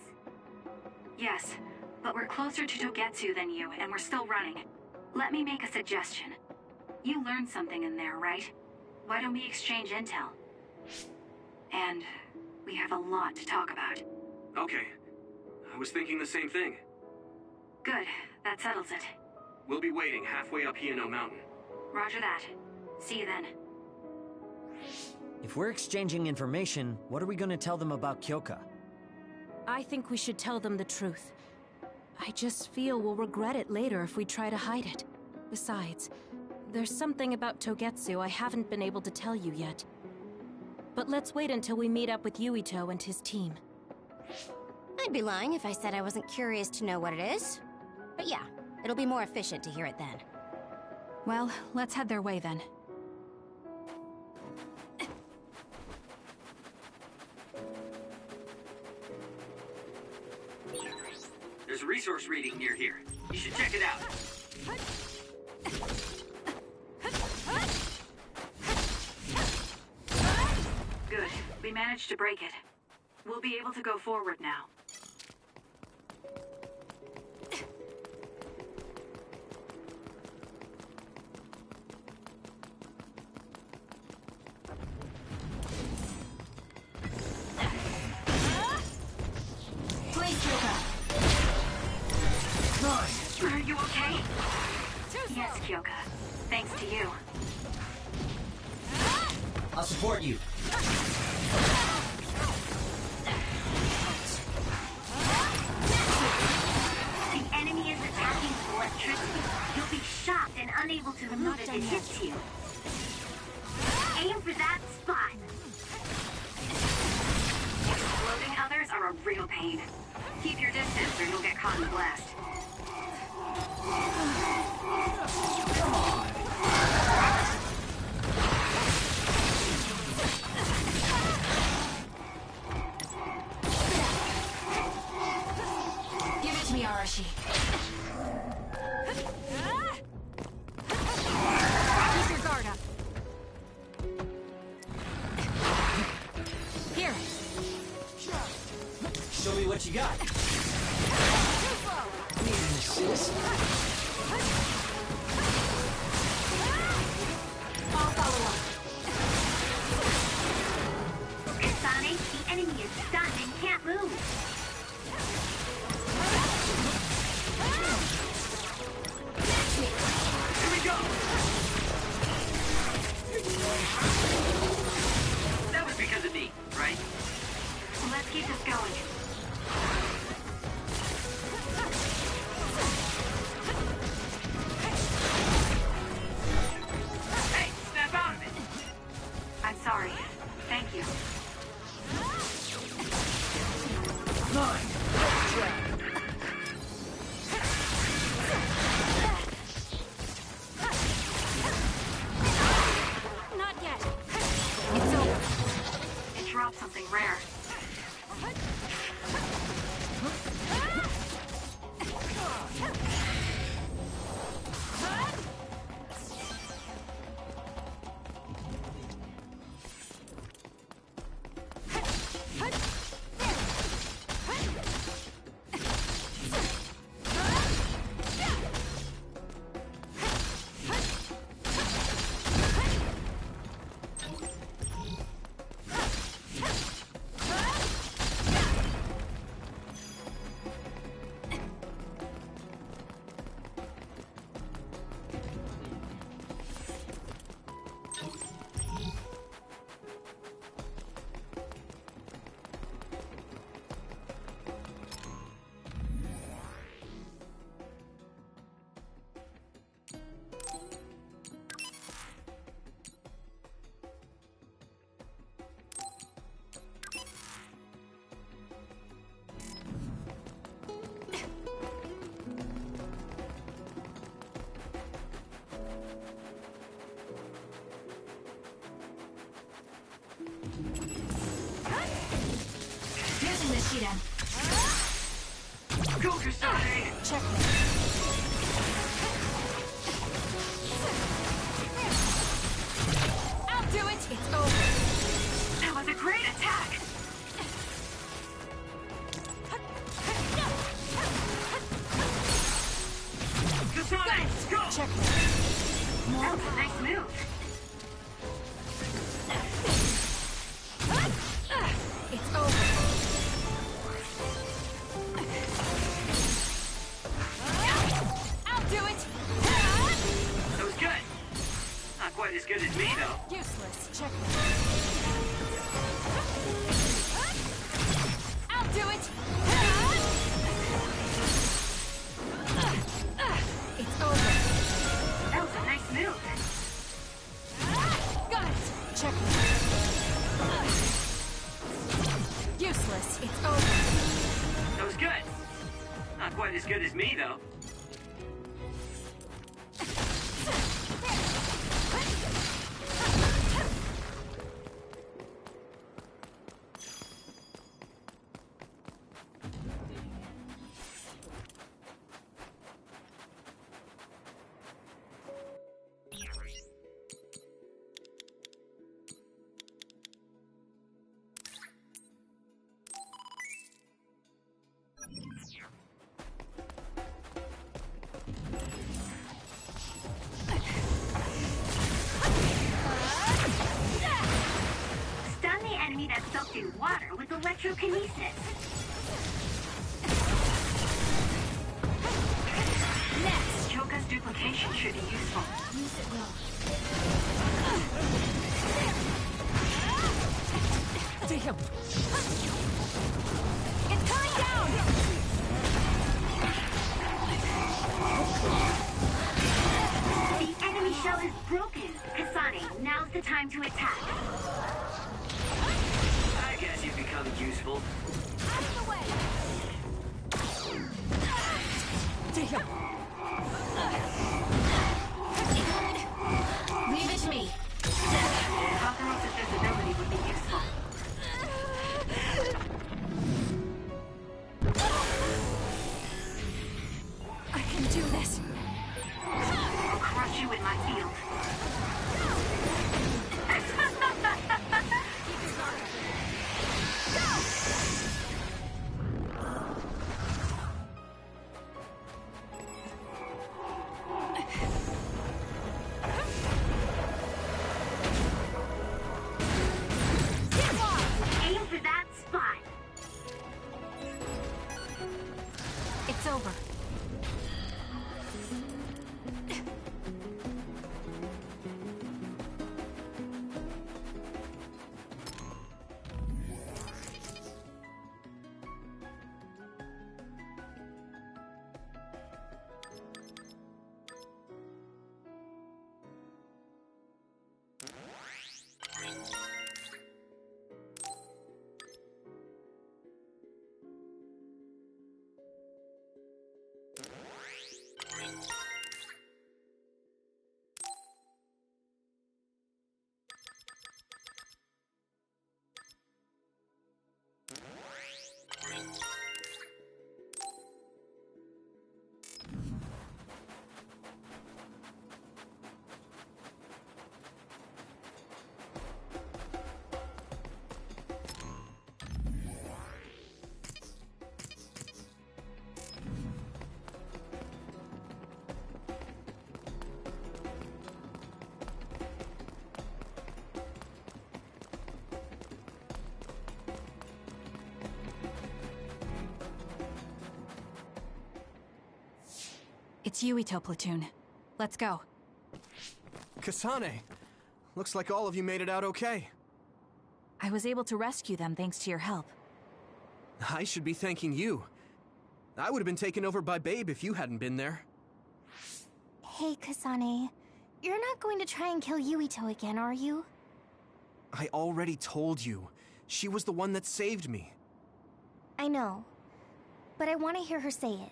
Yes, but we're closer to Togetsu than you, and we're still running. Let me make a suggestion. You learned something in there, right? Why don't we exchange intel? And we have a lot to talk about. Okay. I was thinking the same thing. Good, that settles it. We'll be waiting halfway up Hino Mountain. Roger that. See you then. If we're exchanging information, what are we gonna tell them about Kyoka? I think we should tell them the truth. I just feel we'll regret it later if we try to hide it. Besides, there's something about Togetsu I haven't been able to tell you yet. But let's wait until we meet up with Yuito and his team. I'd be lying if I said I wasn't curious to know what it is. But yeah, it'll be more efficient to hear it then. Well, let's head their way then. There's a resource reading near here. You should check it out. Good. We managed to break it. We'll be able to go forward now. Please, Kyoka. Are you okay? Yes, Kyoka. Thanks to you. I'll support you. The enemy is attacking with electricity. You'll be shocked and unable to move if it hits you. Aim for that spot. Exploding others are a real pain. Keep your distance or you'll get caught in the blast. Come on. Give it to me, Arashi. Keep your guard up. Here. Show me what you got. Need an assist? I'll follow up. Kasane, the enemy is stunned and can't move. Here we go! That was because of me, right? Let's keep this going. That was a nice move. It's over. I'll do it! That was good. Not quite as good as me, though. Useless. Checkmate. I'll do it! It's over. That was a nice move. Got it! Checkmate. Useless. It's over. That was good. Not quite as good as me, though. Stun the enemy that's soaked in water with electrokinesis. Next, Choka's duplication should be useful. Use it well. Damn! It's coming down! The enemy shell is broken. Kasane, now's the time to attack. I guess you've become useful. Out of the way! Damn! Leave it to me. Kakarot's invisibility would be useful. I can do this! I'll crush you in my field. Aim for that spot. It's over. It's Yuito platoon. Let's go. Kasane! Looks like all of you made it out okay. I was able to rescue them thanks to your help. I should be thanking you. I would have been taken over by Babe if you hadn't been there. Hey, Kasane. You're not going to try and kill Yuito again, are you? I already told you. She was the one that saved me. I know. But I want to hear her say it.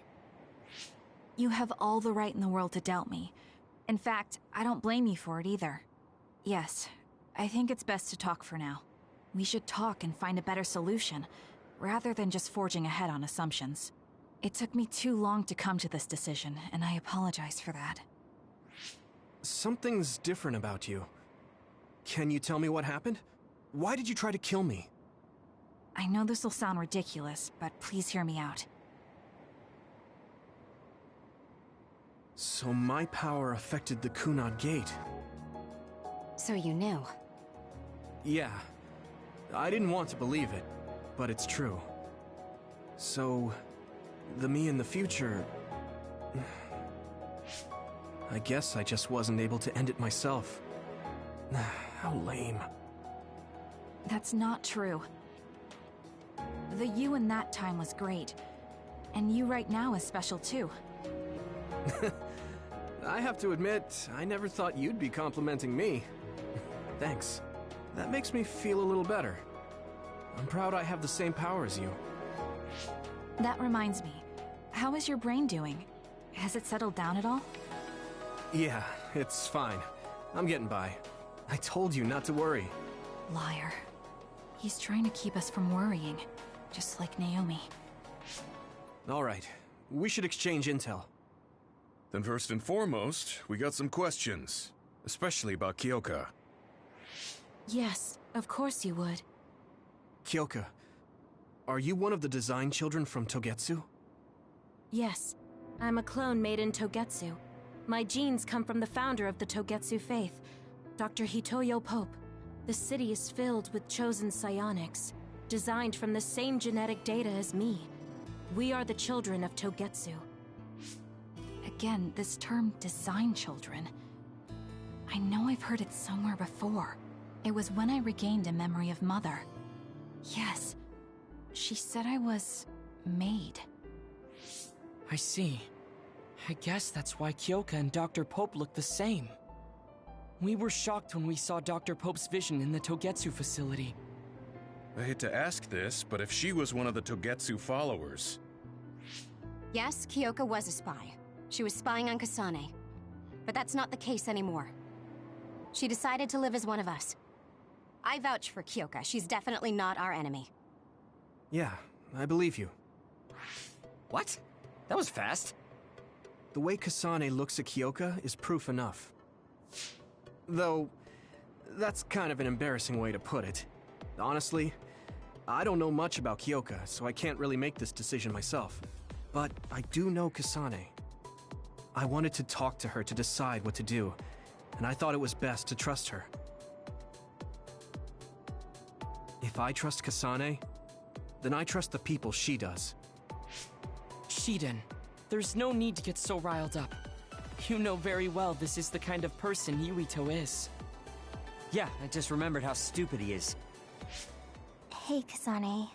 You have all the right in the world to doubt me. In fact, I don't blame you for it either. Yes, I think it's best to talk for now. We should talk and find a better solution, rather than just forging ahead on assumptions. It took me too long to come to this decision, and I apologize for that. Something's different about you. Can you tell me what happened? Why did you try to kill me? I know this will sound ridiculous, but please hear me out. So my power affected the Kunad Gate. So you knew. Yeah. I didn't want to believe it, but it's true. So, the me in the future... I guess I just wasn't able to end it myself. How lame. That's not true. The you in that time was great. And you right now is special too. I have to admit, I never thought you'd be complimenting me. Thanks. That makes me feel a little better. I'm proud I have the same power as you. That reminds me. How is your brain doing? Has it settled down at all? Yeah, it's fine. I'm getting by. I told you not to worry. Liar. He's trying to keep us from worrying, just like Naomi. All right, we should exchange intel. Then first and foremost, we got some questions, especially about Kyoka. Yes, of course you would. Kyoka, are you one of the design children from Togetsu? Yes, I'm a clone made in Togetsu. My genes come from the founder of the Togetsu faith, Dr. Hitoyo Pope. The city is filled with chosen psionics, designed from the same genetic data as me. We are the children of Togetsu. Again, this term, design children. I know I've heard it somewhere before. It was when I regained a memory of Mother. Yes, she said I was... made. I see. I guess that's why Kyoka and Dr. Pope look the same. We were shocked when we saw Dr. Pope's vision in the Togetsu facility. I hate to ask this, but if she was one of the Togetsu followers... Yes, Kyoka was a spy. She was spying on Kasane. But that's not the case anymore. She decided to live as one of us. I vouch for Kyoka. She's definitely not our enemy. Yeah, I believe you. What? That was fast. The way Kasane looks at Kyoka is proof enough. Though, that's kind of an embarrassing way to put it. Honestly, I don't know much about Kyoka, so I can't really make this decision myself. But I do know Kasane. I wanted to talk to her to decide what to do, and I thought it was best to trust her. If I trust Kasane, then I trust the people she does. Shiden, there's no need to get so riled up. You know very well this is the kind of person Yuito is. Yeah, I just remembered how stupid he is. Hey, Kasane.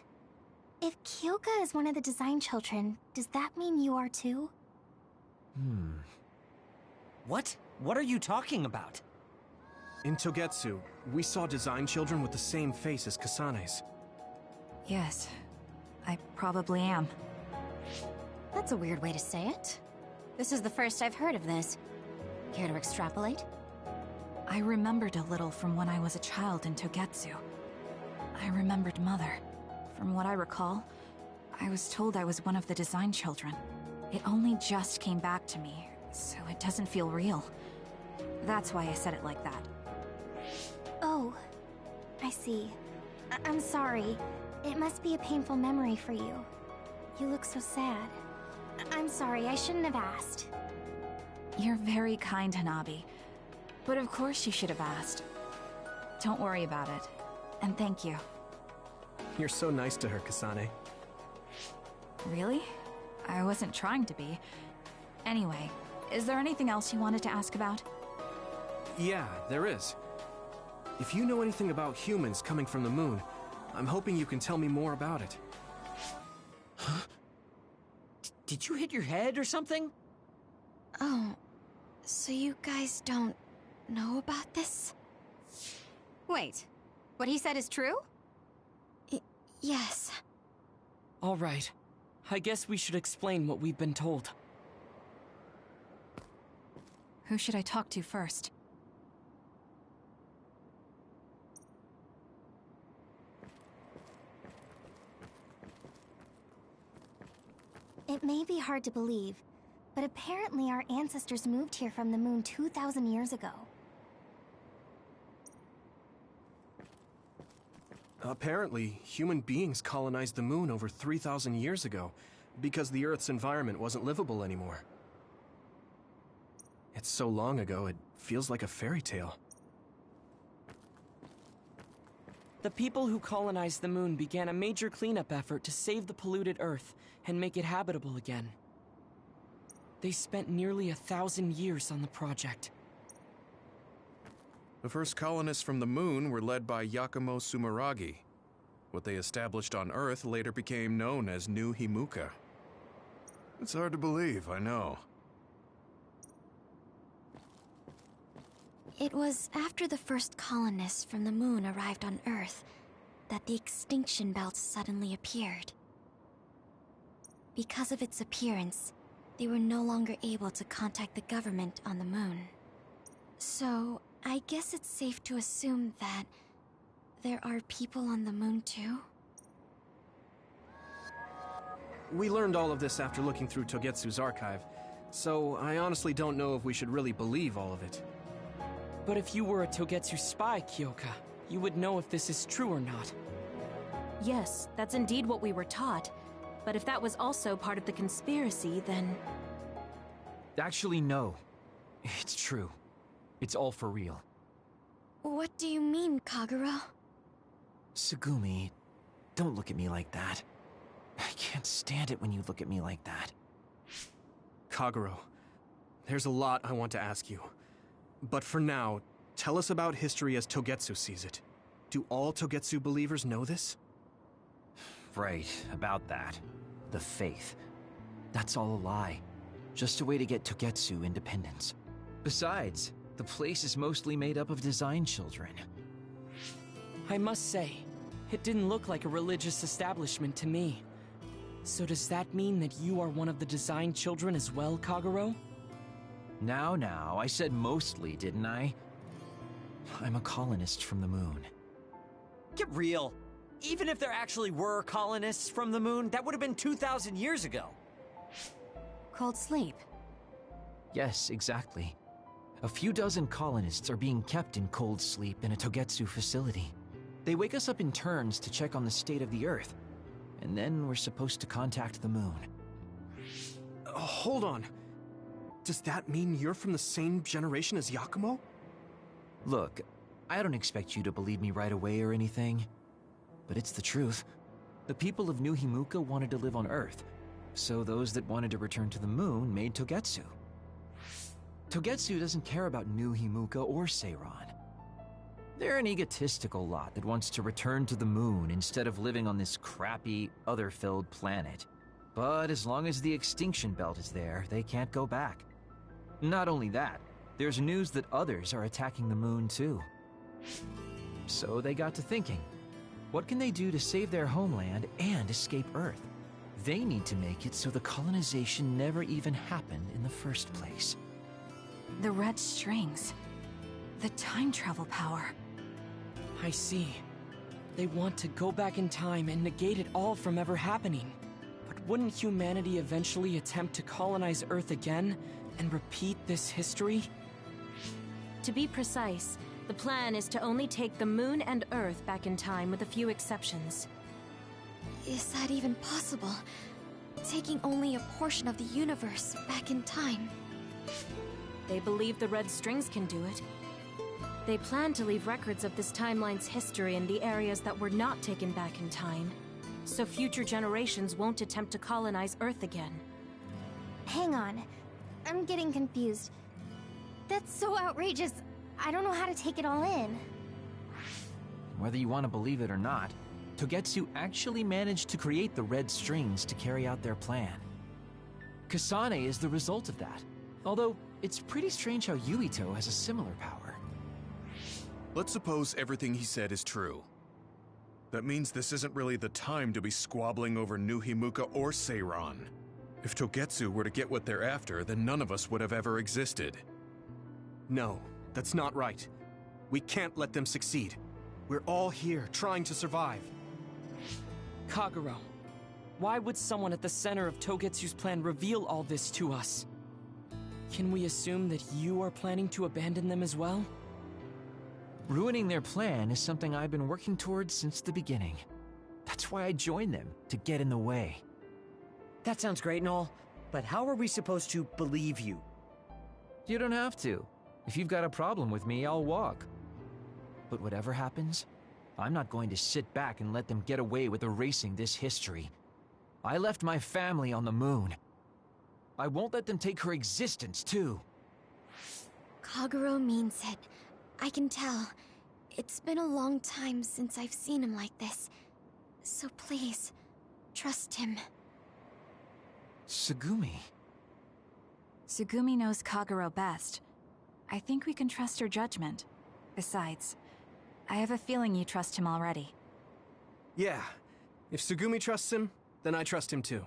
If Kyoka is one of the design children, does that mean you are too? What? What are you talking about? In Togetsu, we saw design children with the same face as Kasane's. Yes, I probably am. That's a weird way to say it. This is the first I've heard of this. Care to extrapolate? I remembered a little from when I was a child in Togetsu. I remembered Mother. From what I recall, I was told I was one of the design children. It only just came back to me, so it doesn't feel real. That's why I said it like that. Oh, I see. I'm sorry. It must be a painful memory for you. You look so sad. I'm sorry, I shouldn't have asked. You're very kind, Hanabi. But of course you should have asked. Don't worry about it. And thank you. You're so nice to her, Kasane. Really? I wasn't trying to be. Anyway, is there anything else you wanted to ask about? Yeah, there is. If you know anything about humans coming from the moon, I'm hoping you can tell me more about it. Huh? Did you hit your head or something? Oh, so you guys don't know about this? Wait, what he said is true? Yes. All right. I guess we should explain what we've been told. Who should I talk to first? It may be hard to believe, but apparently our ancestors moved here from the moon 2,000 years ago. Apparently, human beings colonized the moon over 3,000 years ago, because the Earth's environment wasn't livable anymore. It's so long ago, it feels like a fairy tale. The people who colonized the moon began a major cleanup effort to save the polluted Earth and make it habitable again. They spent nearly 1,000 years on the project. The first colonists from the moon were led by Yakumo Sumeragi. What they established on Earth later became known as New Himuka. It's hard to believe, I know. It was after the first colonists from the moon arrived on Earth that the extinction belt suddenly appeared. Because of its appearance, they were no longer able to contact the government on the moon. So, I guess it's safe to assume that there are people on the moon too? We learned all of this after looking through Togetsu's archive, so I honestly don't know if we should really believe all of it. But if you were a Togetsu spy, Kyoka, you would know if this is true or not. Yes, that's indeed what we were taught. But if that was also part of the conspiracy, then... Actually, no. It's true. It's all for real. What do you mean, Kagero? Tsugumi, don't look at me like that. I can't stand it when you look at me like that. Kagero, there's a lot I want to ask you. But for now, tell us about history as Togetsu sees it. Do all Togetsu believers know this? Right, about that. The faith. That's all a lie. Just a way to get Togetsu independence. Besides, the place is mostly made up of design children. I must say, it didn't look like a religious establishment to me. So does that mean that you are one of the design children as well, Kagero? Now, I said mostly, didn't I? I'm a colonist from the moon. Get real. Even if there actually were colonists from the moon, that would have been 2,000 years ago. Cold sleep. Yes, exactly. A few dozen colonists are being kept in cold sleep in a Togetsu facility. They wake us up in turns to check on the state of the Earth, and then we're supposed to contact the moon. Hold on. Does that mean you're from the same generation as Yakumo? Look, I don't expect you to believe me right away or anything, but it's the truth. The people of New Himuka wanted to live on Earth, so those that wanted to return to the moon made Togetsu. Togetsu doesn't care about New Himuka or Seiran. They're an egotistical lot that wants to return to the moon instead of living on this crappy, other-filled planet. But as long as the extinction belt is there, they can't go back. Not only that, there's news that others are attacking the moon too. So they got to thinking, what can they do to save their homeland and escape Earth? They need to make it so the colonization never even happened in the first place. The red strings. The time travel power. I see. They want to go back in time and negate it all from ever happening. But wouldn't humanity eventually attempt to colonize Earth again and repeat this history? To be precise, the plan is to only take the moon and Earth back in time with a few exceptions. Is that even possible? Taking only a portion of the universe back in time? They believe the red strings can do it. They plan to leave records of this timeline's history in the areas that were not taken back in time, so future generations won't attempt to colonize Earth again. Hang on. I'm getting confused. That's so outrageous. I don't know how to take it all in. Whether you want to believe it or not, Togetsu actually managed to create the red strings to carry out their plan. Kasane is the result of that, although it's pretty strange how Yuito has a similar power. Let's suppose everything he said is true. That means this isn't really the time to be squabbling over New Himuka or Seiran. If Togetsu were to get what they're after, then none of us would have ever existed. No, that's not right. We can't let them succeed. We're all here, trying to survive. Kagero, why would someone at the center of Togetsu's plan reveal all this to us? Can we assume that you are planning to abandon them as well? Ruining their plan is something I've been working towards since the beginning. That's why I joined them, to get in the way. That sounds great and all, but how are we supposed to believe you? You don't have to. If you've got a problem with me, I'll walk. But whatever happens, I'm not going to sit back and let them get away with erasing this history. I left my family on the moon. I won't let them take her existence, too. Kagero means it. I can tell. It's been a long time since I've seen him like this. So please, trust him. Tsugumi. Tsugumi knows Kagero best. I think we can trust her judgment. Besides, I have a feeling you trust him already. Yeah. If Tsugumi trusts him, then I trust him too.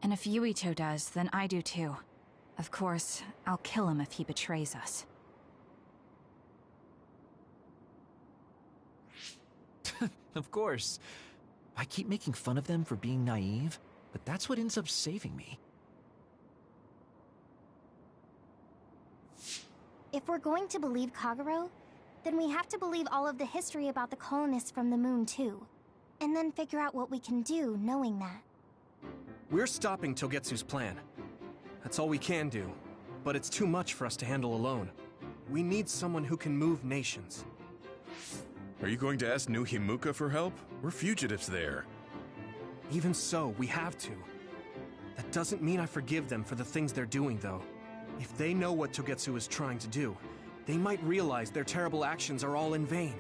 And if Yuito does, then I do too. Of course, I'll kill him if he betrays us. Of course. I keep making fun of them for being naive, but that's what ends up saving me. If we're going to believe Kagero, then we have to believe all of the history about the colonists from the moon too. And then figure out what we can do knowing that. We're stopping Togetsu's plan. That's all we can do. But it's too much for us to handle alone. We need someone who can move nations. Are you going to ask New Himuka for help? We're fugitives there. Even so, we have to. That doesn't mean I forgive them for the things they're doing, though. If they know what Togetsu is trying to do, they might realize their terrible actions are all in vain.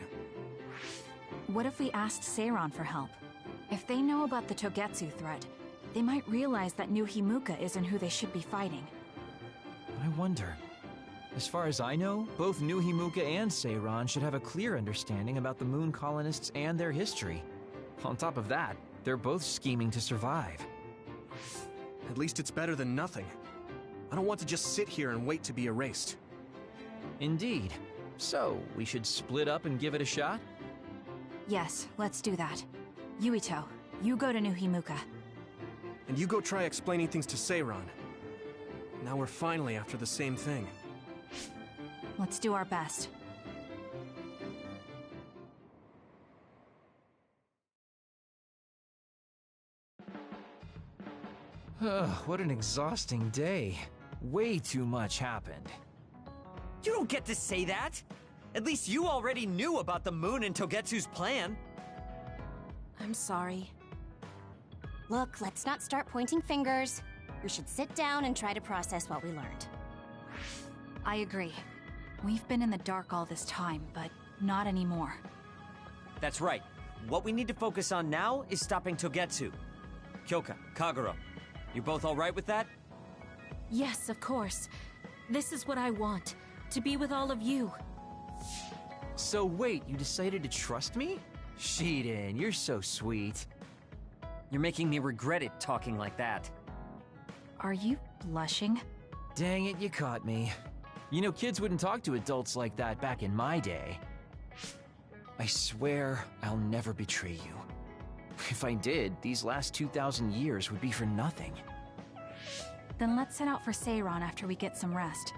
What if we asked Seiran for help? If they know about the Togetsu threat, they might realize that New Himuka isn't who they should be fighting. I wonder. As far as I know, both New Himuka and Seiran should have a clear understanding about the moon colonists and their history. On top of that, they're both scheming to survive. At least it's better than nothing. I don't want to just sit here and wait to be erased. Indeed. So, we should split up and give it a shot? Yes, let's do that. Yuito, you go to New Himuka. And you go try explaining things to Seiran. Now we're finally after the same thing. Let's do our best. What an exhausting day. Way too much happened. You don't get to say that! At least you already knew about the moon and Togetsu's plan. I'm sorry. Look, let's not start pointing fingers. We should sit down and try to process what we learned. I agree. We've been in the dark all this time, but not anymore. That's right. What we need to focus on now is stopping Togetsu. Kyoka, Kagero, you both alright with that? Yes, of course. This is what I want. To be with all of you. So wait, you decided to trust me? Shiden, you're so sweet. You're making me regret it talking like that. Are you blushing? Dang it, you caught me. You know, kids wouldn't talk to adults like that back in my day. I swear I'll never betray you. If I did, these last 2,000 years would be for nothing. Then let's set out for Seiran after we get some rest.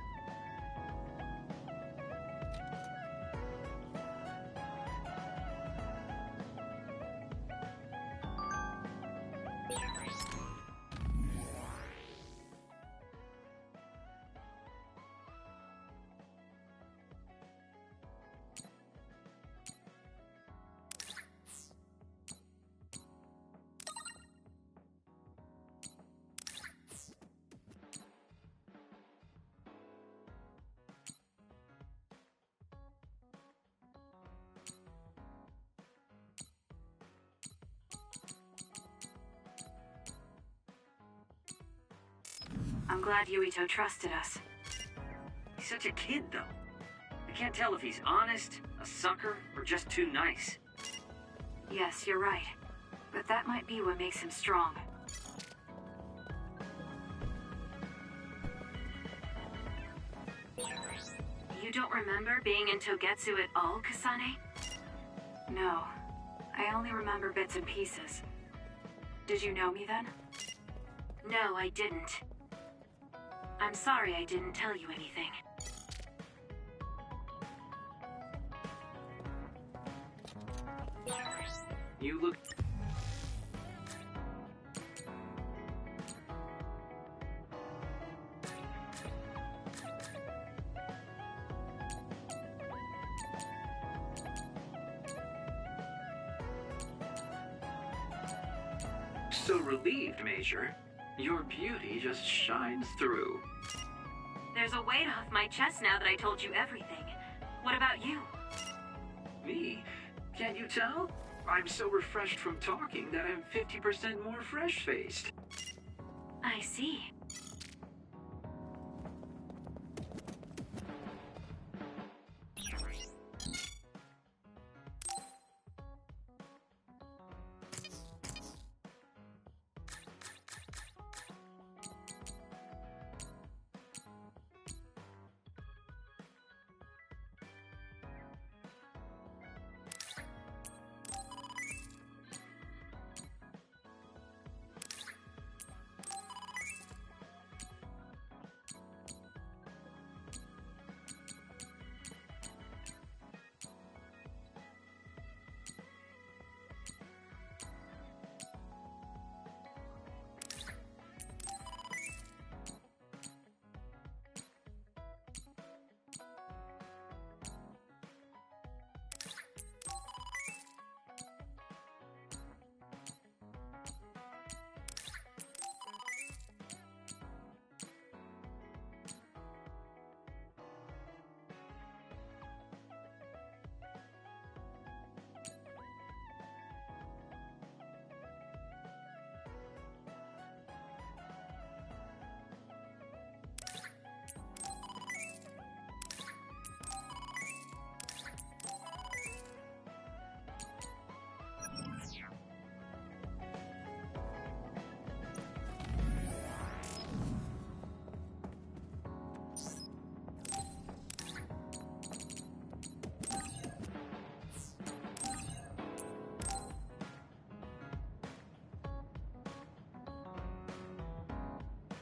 I'm glad Yuito trusted us. He's such a kid, though. I can't tell if he's honest, a sucker, or just too nice. Yes, you're right. But that might be what makes him strong. You don't remember being in Togetsu at all, Kasane? No. I only remember bits and pieces. Did you know me then? No, I didn't. I'm sorry I didn't tell you anything. You look... so relieved, Major. Your beauty just shines through. There's a weight off my chest now that I told you everything. What about you? Me? Can't you tell? I'm so refreshed from talking that I'm 50% more fresh-faced. I see.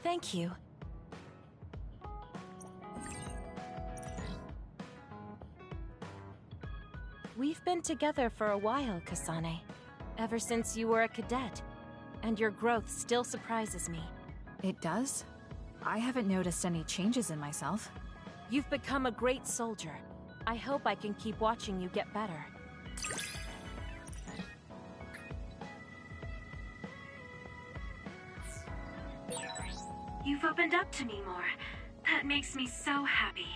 Thank you. We've been together for a while, Kasane. Ever since you were a cadet. And your growth still surprises me. It does? I haven't noticed any changes in myself. You've become a great soldier. I hope I can keep watching you get better. You've opened up to me more. That makes me so happy.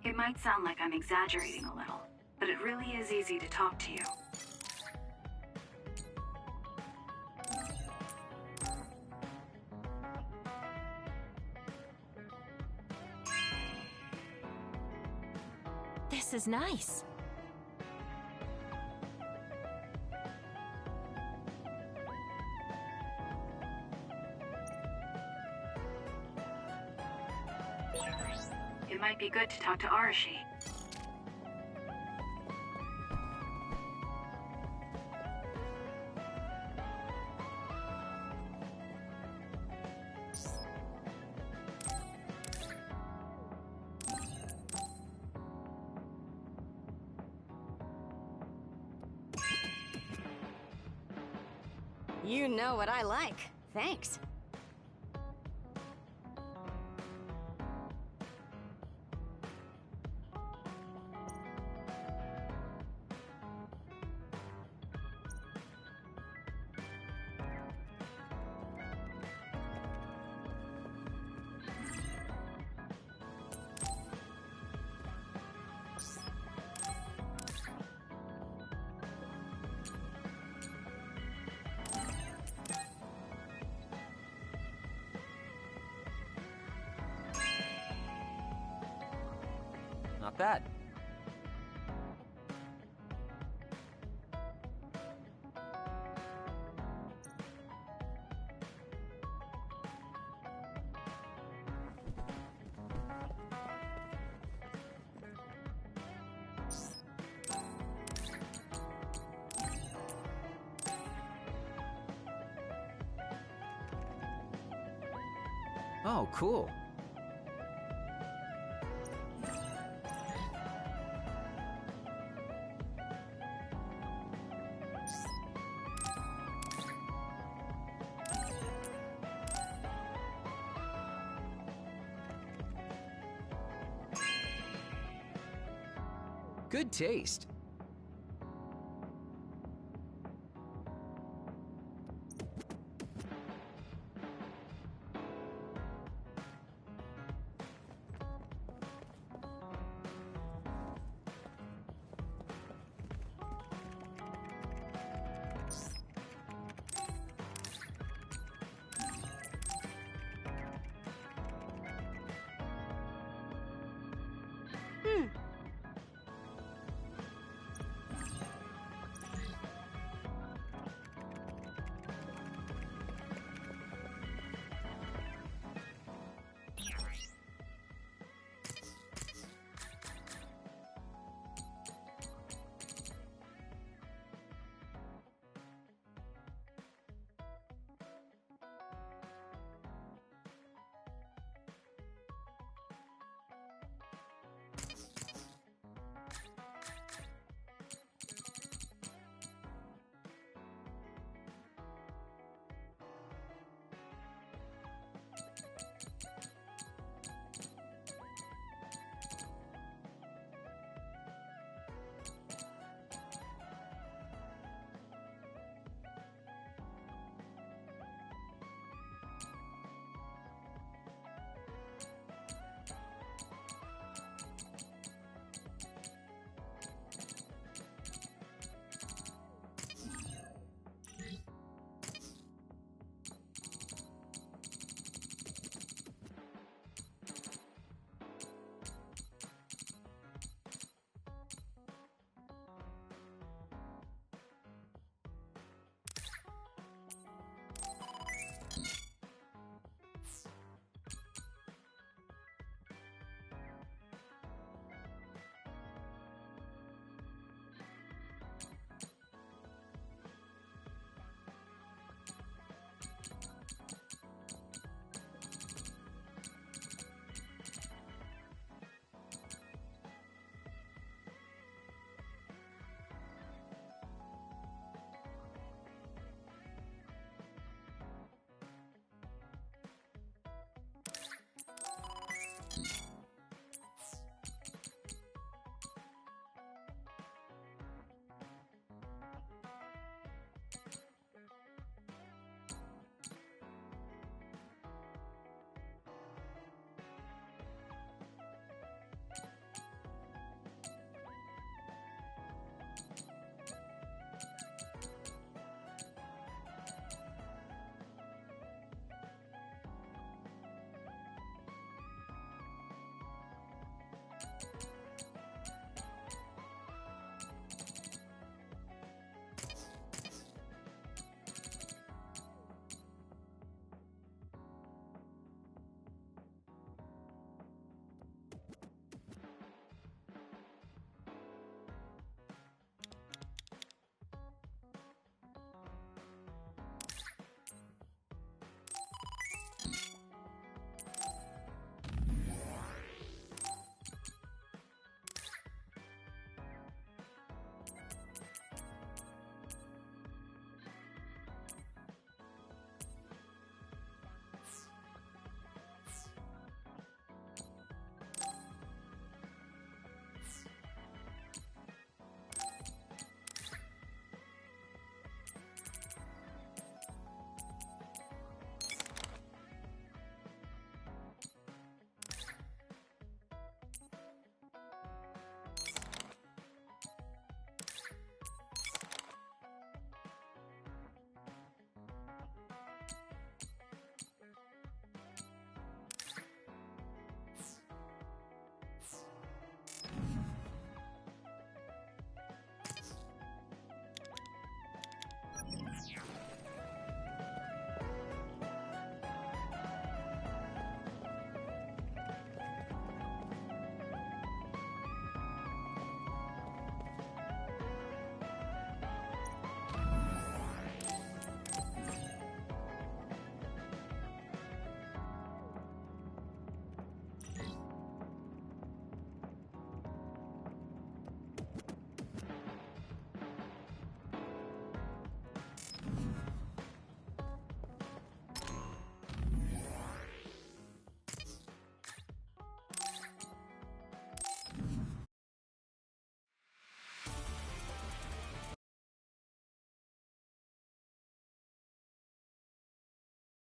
It might sound like I'm exaggerating a little, but it really is easy to talk to you. This is nice. It might be good to talk to Arashi. You know what I like. Thanks. Not bad. Oh, cool. Good taste. Hmm.